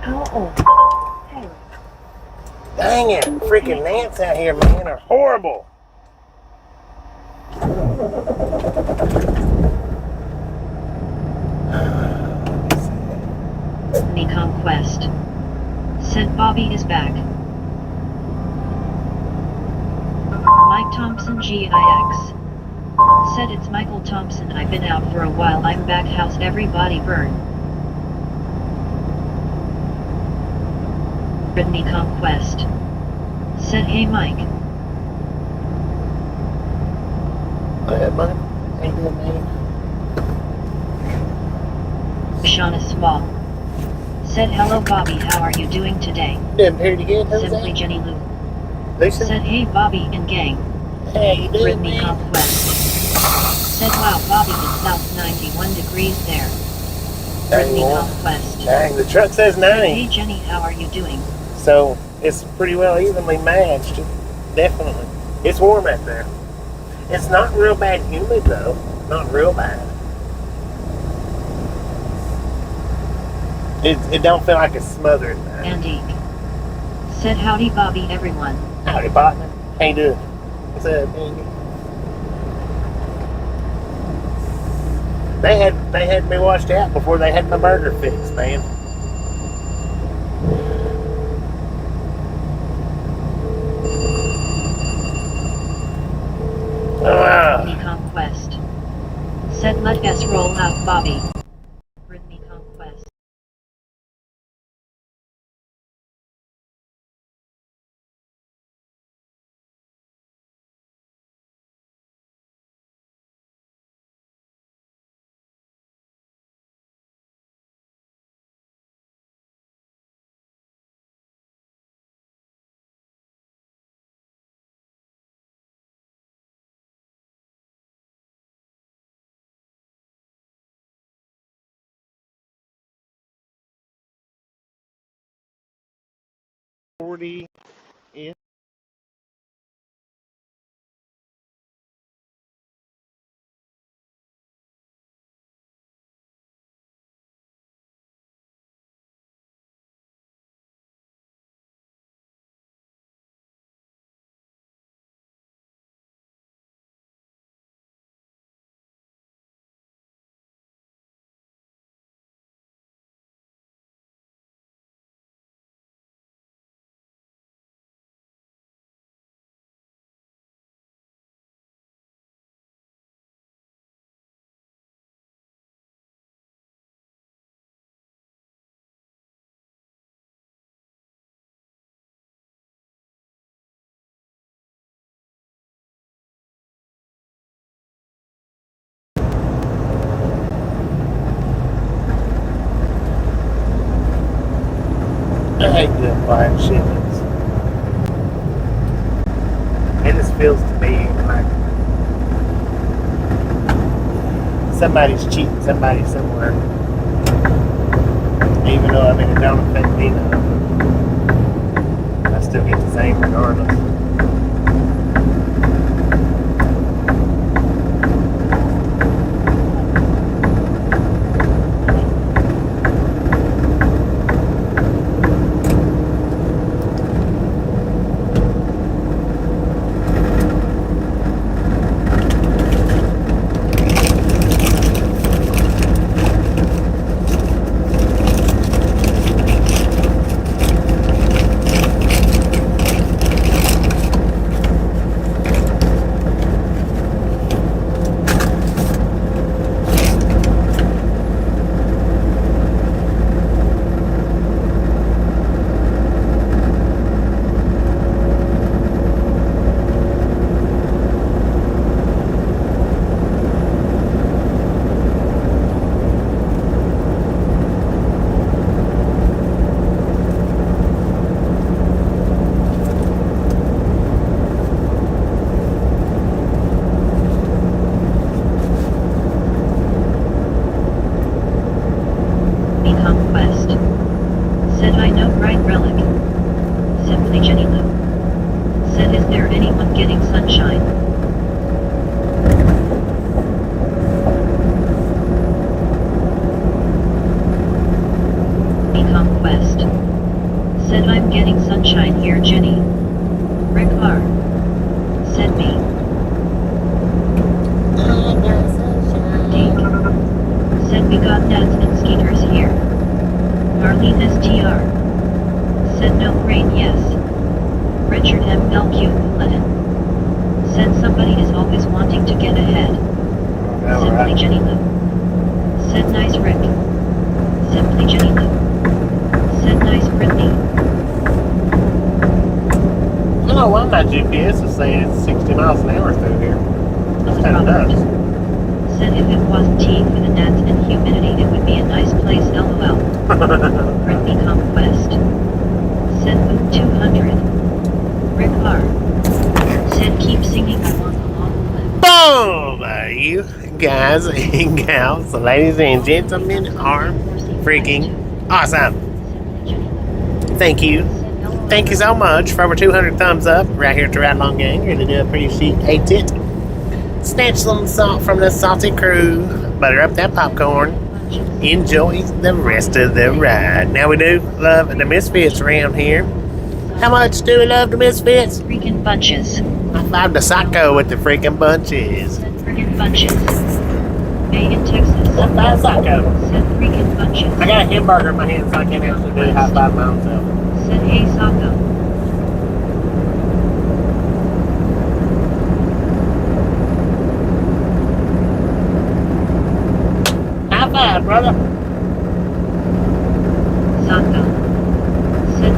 How old? Cairo. Dang it, freaking ants out here, man, are horrible. The conquest. Said Bobby is back. Mike Thompson GIX. Said it's Michael Thompson. I've been out for a while. I'm back. How's everybody burn? Brittany Conquest. Said hey Mike. Go ahead, Mike. How you doing, man? Shauna Small. Said hello Bobby, how are you doing today? Doing pretty good, how's Simply that? Jenny Lou. Lisa? Said hey Bobby and gang. How you doing, Brittany man? Conquest. Said wow Bobby, it's south 91 degrees there. Brittany Dang, Conquest. dang, the truck says 90. Hey Jenny, how are you doing? So it's pretty well evenly matched. Definitely. It's warm out there. It's not real bad humid though. Not real bad. It don't feel like it's smothered though. Andy. Said howdy Bobby everyone. Howdy, partner. How you doing? What's up, Andy? They had me washed out before they had my burger fixed, man. Brittany Conquest. Said let us roll out Bobby. Brittany Conquest. $40 is I hate doing flying shipments. It just feels to me like somebody's cheating somebody somewhere. Even though I mean it don't affect me none. I still get the same regardless. Said I know right relic. Simply Jenny Lou. Said is there anyone getting sunshine? Conquest. Said I'm getting sunshine here Jenny. Rick R. Said me. Deke. Said we got gnats and skeeters here. Marlene STR. Said no rain yes. Richard MLQ Lennon. Said somebody is always wanting to get ahead. Simply Jenny Lou. Said nice Rick. Simply Jenny Lou. Said nice Brittany. I don't know why my GPS is saying it's 60 miles an hour through here. That's kind of nuts. Said if it wasn't tea for the gnats and humidity it would be a nice place lol. Brittany Conquest. Said boot 200. Rick R. Said keep singing I want the long clip. Boom! You guys and gals, ladies and gentlemen, are freaking awesome. Thank you. Thank you so much for over 200 thumbs up right here at the Ride Along Gang. Really do appreciate it. Snatch some salt from the salty crew. Butter up that popcorn. Enjoy the rest of the ride. Now we do love the Misfits around here. How much do we love the Misfits? Freaking bunches. I love the Psycho with the freaking bunches. Said freaking bunches. Made in Texas. What about Psycho? Said freaking bunches. I got a hamburger in my hand, so I can't actually do a high five my own self. Said hey Socko. High five, brother. Socko. Said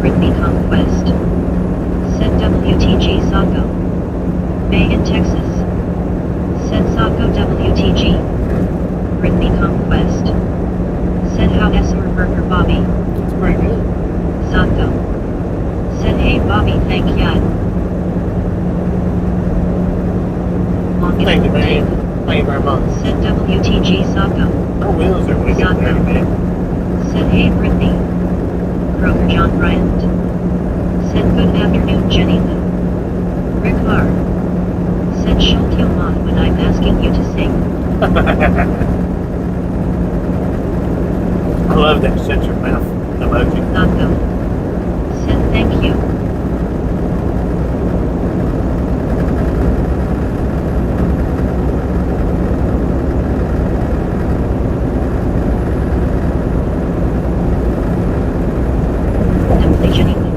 Britney Conquest. Said WTG Socko. Made in Texas. Said Socko WTG. Britney Conquest. Said how SR Burger Bobby. It's pretty good. Socko. Said hey Bobby thank ya. Thank you, man. Thank you very much. Said WTG Socko. Our wheels are wicked pretty big. Said hey Brittany. Kroger John Bryant. Said good afternoon Jenny Lou. Rick R. Said she'll kill mom when I'm asking you to sing. I love that shut your mouth emoji. Socko. Said thank you. Simply Jenny Lou.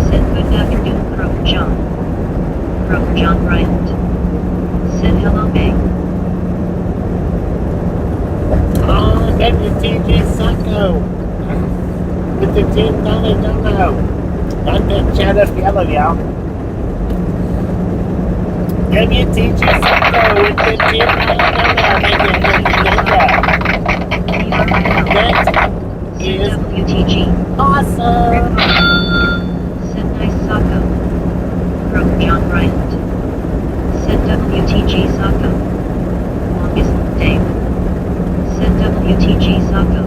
Said good afternoon Kroger John. Kroger John Bryant. Said hello May. Oh, WTG Psycho. With the team Donnie Dono. Got that chat up yellow, y'all. WTG Psycho with the team Donnie Dono. Said WTG. Awesome. Said nice Socko. Kroger John Bryant. Said WTG Socko. Longest Dave. Said WTG Socko.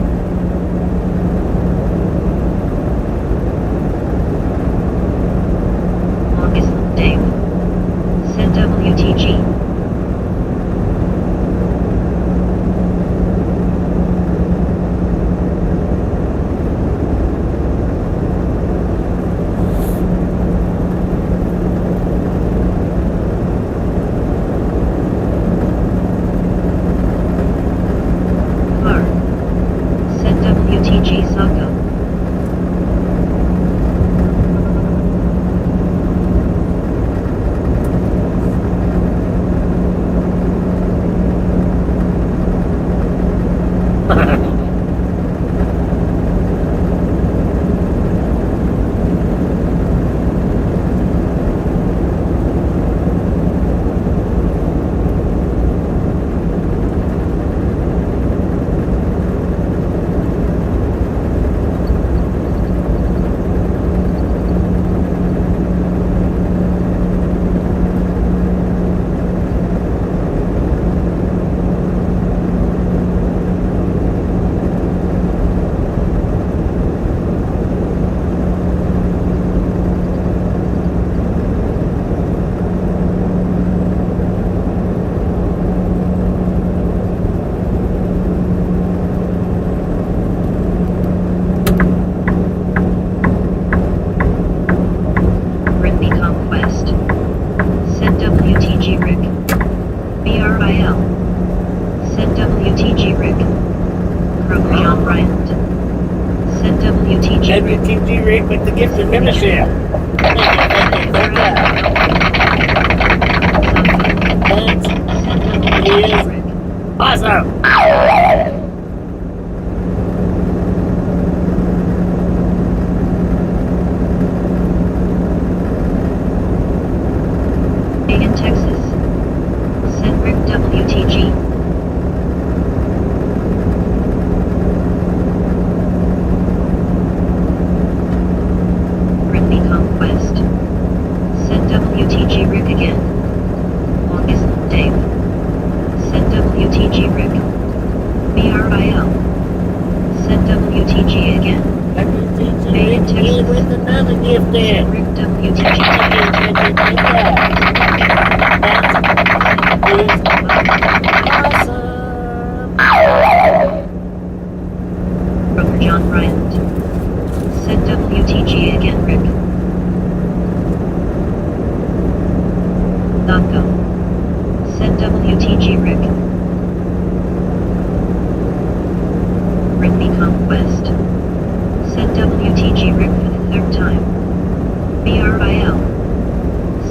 Longest Dave. Said WTG. R. Said WTG Socko. Bryant. Send WTG Rick. WTG Rick with the gifted membership. Awesome. In Texas. Send Rick WTG. Britney Conquest. Send WTG Rick again. Longest Dave. Send WTG Rick. BRIL. Send WTG again. May in Texas. With another gift there. Send Rick WTG. Brother John Bryant. Send WTG again, Rick. Donko. Send WTG Rick. Britney Conquest. Send WTG Rick for the third time. BRIL.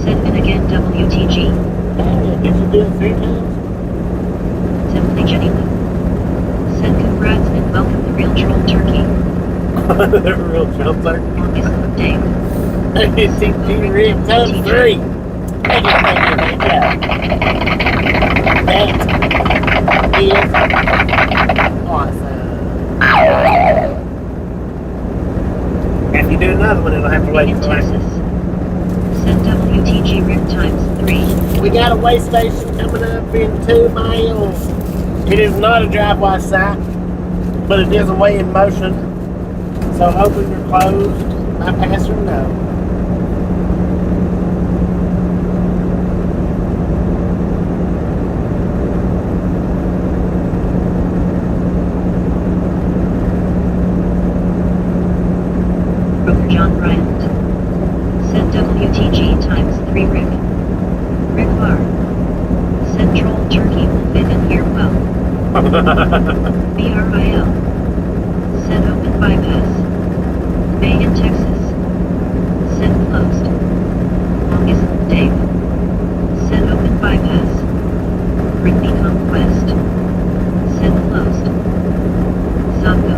Send in again WTG. Did you do it 3 times? Simply genuine. Send congrats and welcome the real troll turkey. The real filter. Longest Dave. WTG Rick times 3. Thank you. That is awesome. If you do another one, it'll have to wait In until Texas. Send WTG Rick times 3. We got a way station coming up in 2 miles. It is not a drive-by site, but it is a way in motion. So open or closed, my pastor know. Brother John Bryant. Send WTG times 3 Rick. Rick R. Send troll turkey will fit in here well. BRIL. Send open bypass. May in Texas. Send closed. Longest Dave. Send open bypass. Britney Conquest. Send closed. Zongo.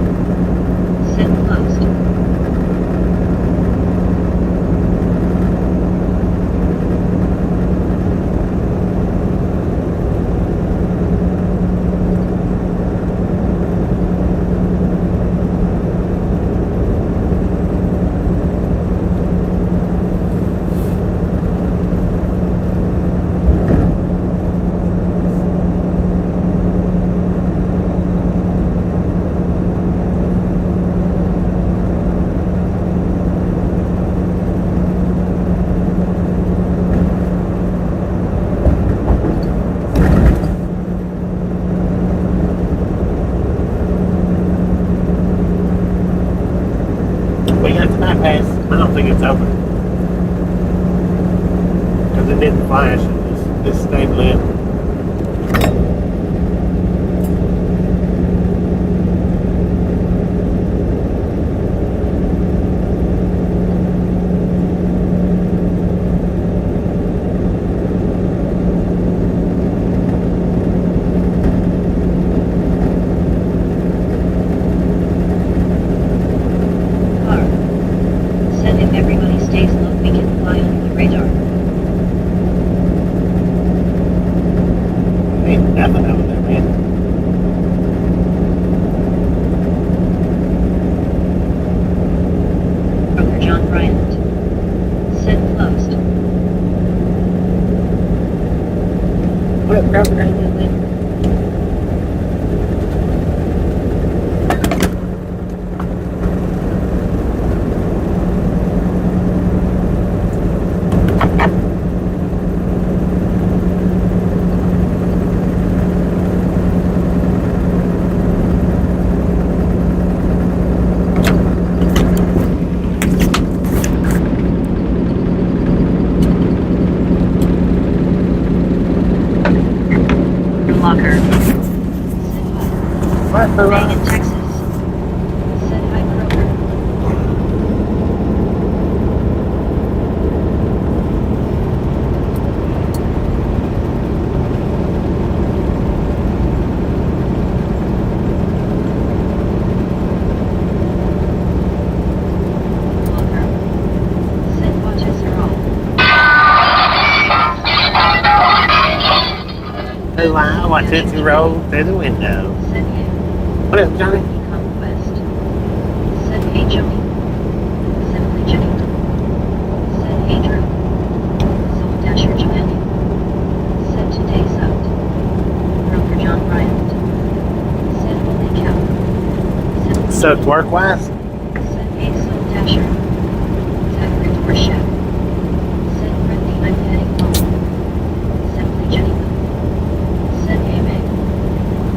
Send closed. We got the bypass. I don't think it's open. Because it didn't flash. It just stayed lit. Send if everybody stays low, we can fly under the radar. Ain't nothing over there, man. Brother John Bryant. Send closed. What program is it? Locker. What the May in Texas. my Tootsie Roll through the window. Said hey. What up, Johnny? Conquest. Said hey Joey. Simply Jenny. Said hey Drew. Soul Dasher Giovanni. Said today sucked. Broker John Bryant. Said holy cow. Simply Sucked work-wise? Said hey Soul Dasher. Said Rick Chef. Said Brittany I'm heading home. Simply Jenny. Said hey Meg.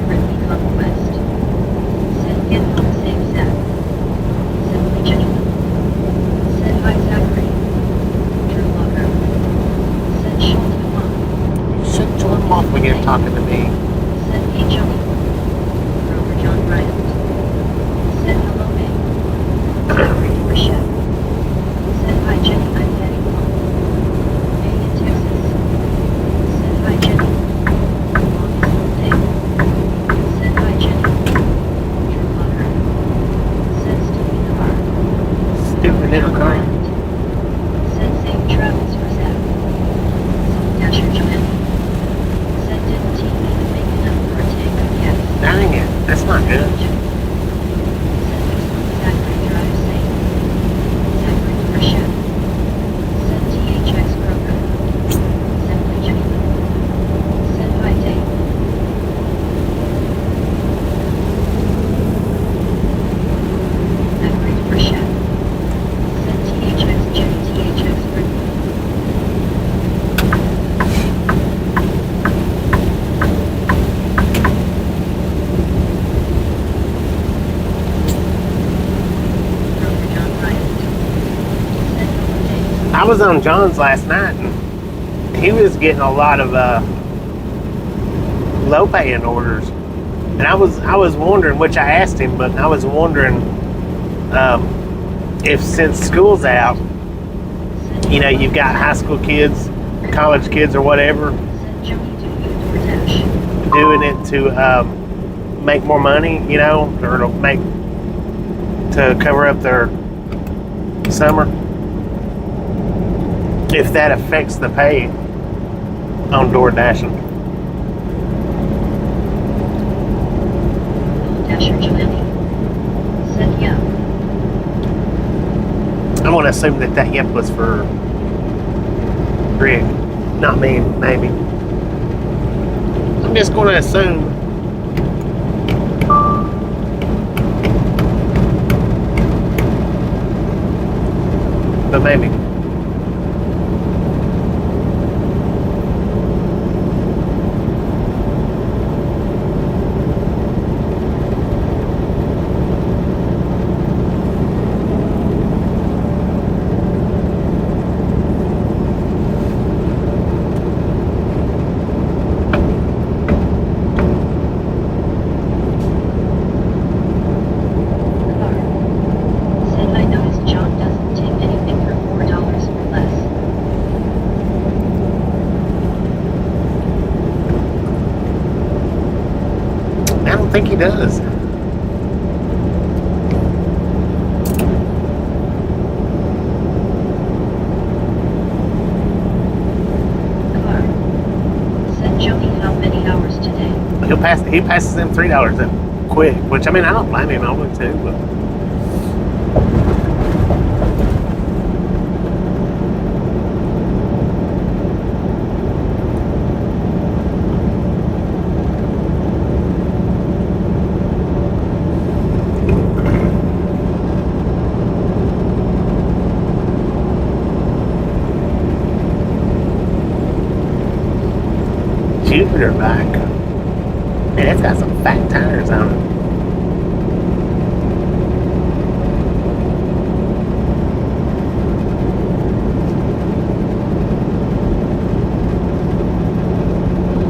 Brittany Conquest. Said get home safe Zach. Simply Jenny. Said hi Zachary. Drew Walker. Said Schulte Mom. Shut your mouth when you're talking to me. Said hey Joey. Grover John Bryant. Said hello Meg. Said Rick Chef. Said hi Jenny I'm heading home. Meg in Texas. Said hi Jenny. Longest whole day. Said hi Jenny. Drew Walker. Said stupid car. Stupid little car. Said safe travels for Zach. Soul Dasher Joanne. Said didn't he even make enough for a tank of gas? Dang it, that's not good. Said Zachary drive safe. Zachary for chef. Said THX Kroger. Simply Jenny. Said hi Dave. Zachary for chef. Said THX Jenny THX Brittany. Broker John Bryant. Said hello Dave. I was on John's last night, and he was getting a lot of low paying orders. And I was wondering, which I asked him, but I was wondering if since school's out, you know, you've got high school kids, college kids, or whatever, Said Joey do you DoorDash. doing it to make more money, you know, or to cover up their summer. If that affects the pay on DoorDashing. Dasher Giovanni. Said yeah. I'm gonna assume that yep was for Rick, not me, maybe. I'm just gonna assume. But maybe. Car. Said I noticed John doesn't take anything for $4 or less. I don't think he does. Car. Said Joey how many hours today? He passes him $3 in quick, which I mean I don't blame him, I would too, but Jupiter bike. Man, it's got some fat tires on it.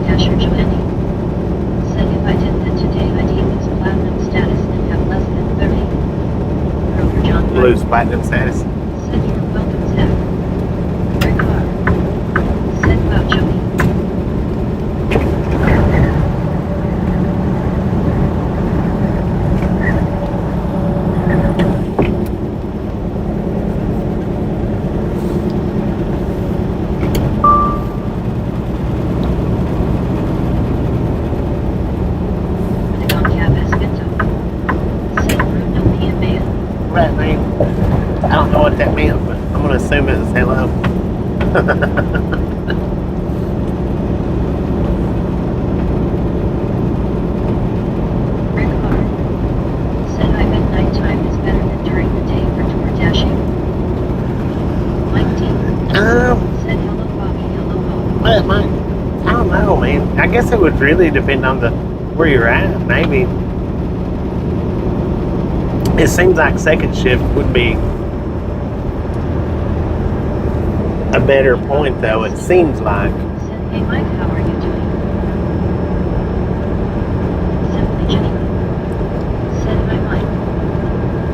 Dasher Giovanni. Said if I did that today I'd use platinum status and have less than 30. Broker John Bryant. Blues platinum status. Said you're welcome Zach. Red car. Said wow Joey. Right, man. I don't know what that meant, but I'm gonna assume it was hello. Rick R. said I bet nighttime is better than during the day for tour dashing. Mike D. said hello Bobby, hello Bobby. But Mike, I don't know, man. I guess it would really depend on where you're at. Maybe it seems like second shift would be a better point, though. It seems like. Said hey Mike, how are you doing? Simply Jenny. Said hi Mike.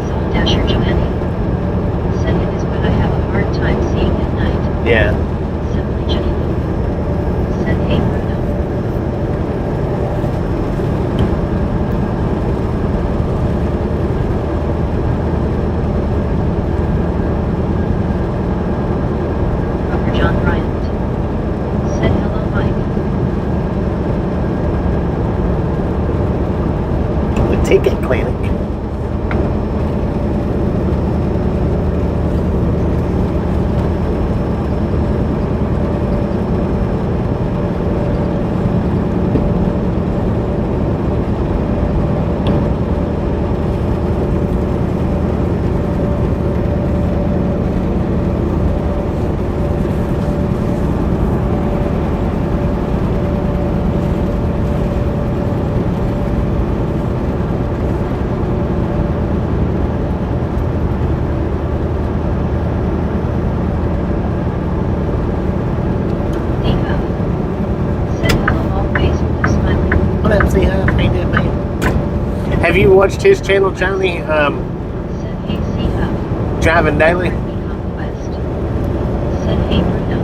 Soul Dasher Joanne. Said it is what I have a hard time seeing at night. Yeah. Simply Jenny. Said hey Bruno. Robert John Bryant. Said hello Mike. The ticket clinic. Nico. Said hello always with a smile. What up, see how he did, man? Have you watched his channel, Johnny? Said hey see how. Driving Daily? Conquest. Said hey Bruno.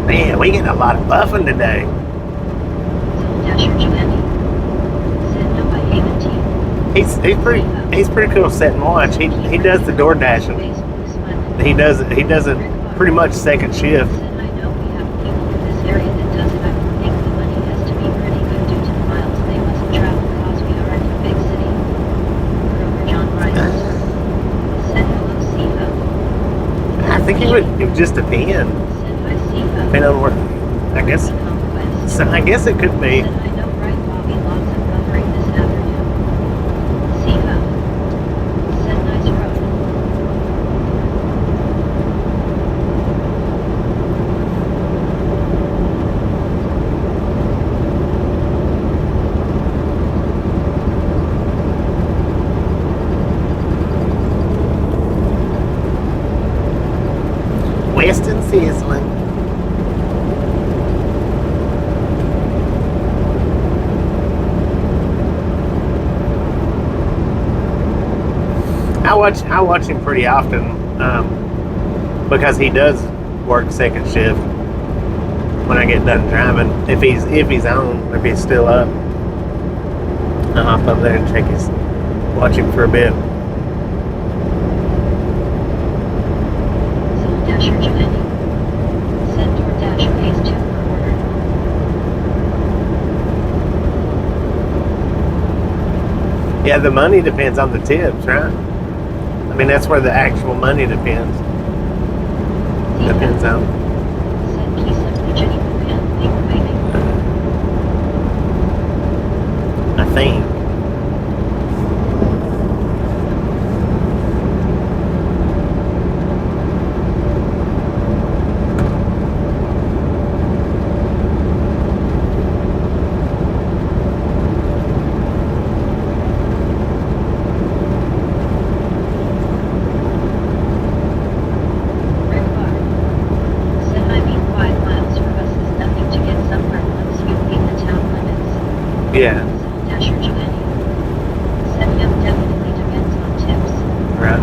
Man, we get a lot of buffing today. Soul Dasher Joanne. Said no I hate it team. He's pretty cool setting watch. He does the door dashing. Always with a smile. He does it pretty much second shift. Said I know we have people in this area that does it. I would think the money has to be pretty good due to the miles they must travel cause we are in a big city. Grover John Bryant. Said hello Siha. I think it would just depend. Said hi Siha. Depending on where, I guess. Conquest. So I guess it could be. Said I know right Bobby lots of buffering this afternoon. Siha. Said nice road. Weston Sizzling. I watch him pretty often because he does work second shift when I get done driving. If he's on, if he's still up, I'll hop up there and watch him for a bit. Soul Dasher Joanne. Said DoorDash pays $2 per order. Yeah, the money depends on the tips, right? I mean, that's where the actual money depends. Depends on. Said Key Simply Jenny Moran. Thank you, baby. I think. Rick Barr. Said I mean 5 miles for us is nothing to get somewhere once you leave the town limits. Yeah, Soul Dasher Joanne. Said him definitely depends on tips. right.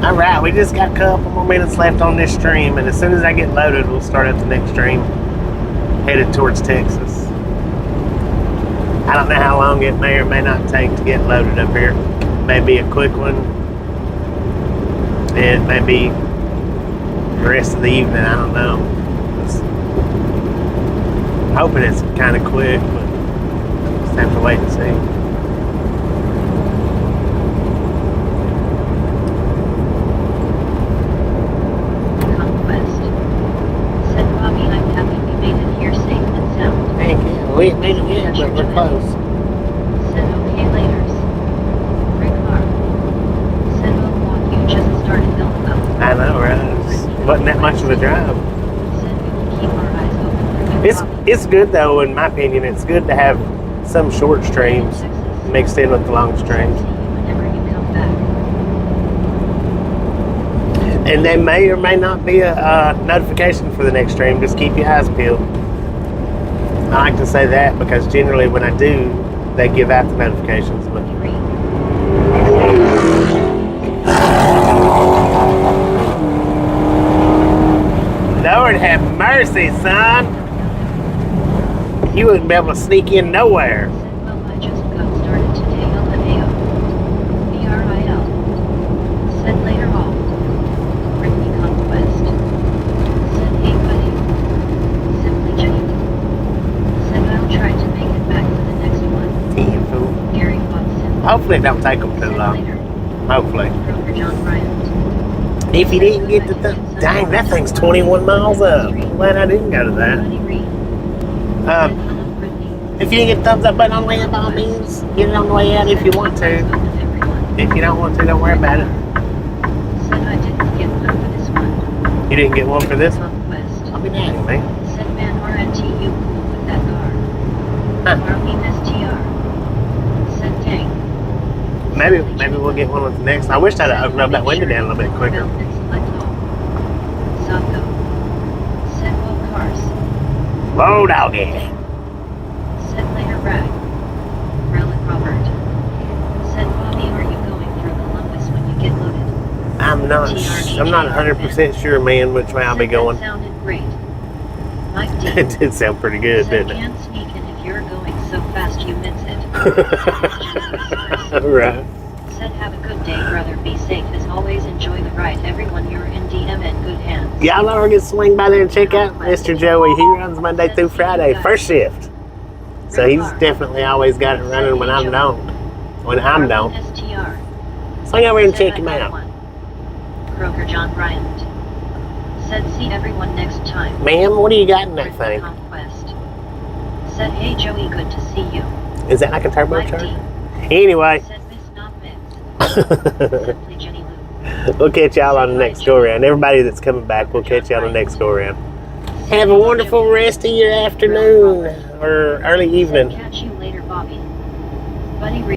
All right, we just got a couple more minutes left on this stream, and as soon as I get loaded, we'll start up the next stream, headed towards Texas. I don't know how long it may or may not take to get loaded up here. Maybe a quick one. And maybe the rest of the evening, I don't know. I'm hoping it's kind of quick, but just have to wait and see. Conquest. Said Bobby, I'm happy we made it here safe and sound. Thank you. We ain't made it yet, but we're close. Said okay laters. Rick Hart. Said oh walk, you just started building up. I know, right? It wasn't that much of a drive. Said we will keep our eyes open for you, Bobby. It's good though, in my opinion. It's good to have some short streams mixed in with the long streams. See you whenever you come back. And there may or may not be a notification for the next stream. Just keep your eyes peeled. I like to say that because generally when I do, they give out the notifications. But Lord have mercy, son. You wouldn't be able to sneak in nowhere. Said well I just got started today LMAO. BRIL. Said later all. Brittany Conquest. Said hey buddy. Simply Jenny. Said I'll try to make it back for the next one. Damn fool. Gary Watson. Hopefully it don't take them too Said long. later. Hopefully. Broker John Bryant. If you didn't get the dang, that thing's 21 miles up. Glad I didn't go to that. Buddy Reed. Um, if you didn't get the thumbs up button on the way out, by all means, get it on the way out if you want to. If you don't want to, don't worry about it. Said I didn't get one for this one. You didn't get one for this one? Conquest. I'll be dang, man. Said man RNT you cool with that car. Huh. Marlene STR. Said dang. Maybe we'll get one with the next. I wish I'd have opened up that window down a little bit quicker. Socko. Said well cars. Whoa, doggy. Said later rag. Relic Robert. Said Bobby, are you going through Columbus when you get loaded? I'm not 100% sure, man, which way I'll be Said going. that sounded great. Mike D. It did sound pretty good, Said didn't it? can't sneak in if you're going so fast you miss it. Right. Said have a good day, brother. Be safe as always. Enjoy the ride. Everyone, you're in DM in good hands. Y'all don't get to swing by there and check out Mr. Joey. He runs Monday through Friday, first shift. So he's definitely always got it running when I'm don't. When I'm don't. STR. Swing over and Said check I him got out. one. Croker John Bryant. Said see everyone next time. Ma'am, what do you got in that thing? Conquest. Said hey Joey, good to see you. Is that like a Mike D. turbocharger? Anyway, Said miss not miss. Simply Jenny Lou. we'll catch y'all on the next go around. Everybody that's coming back, we'll catch y'all on the next go around. Have a wonderful rest of your afternoon or early Said evening. catch you later, Bobby. Buddy.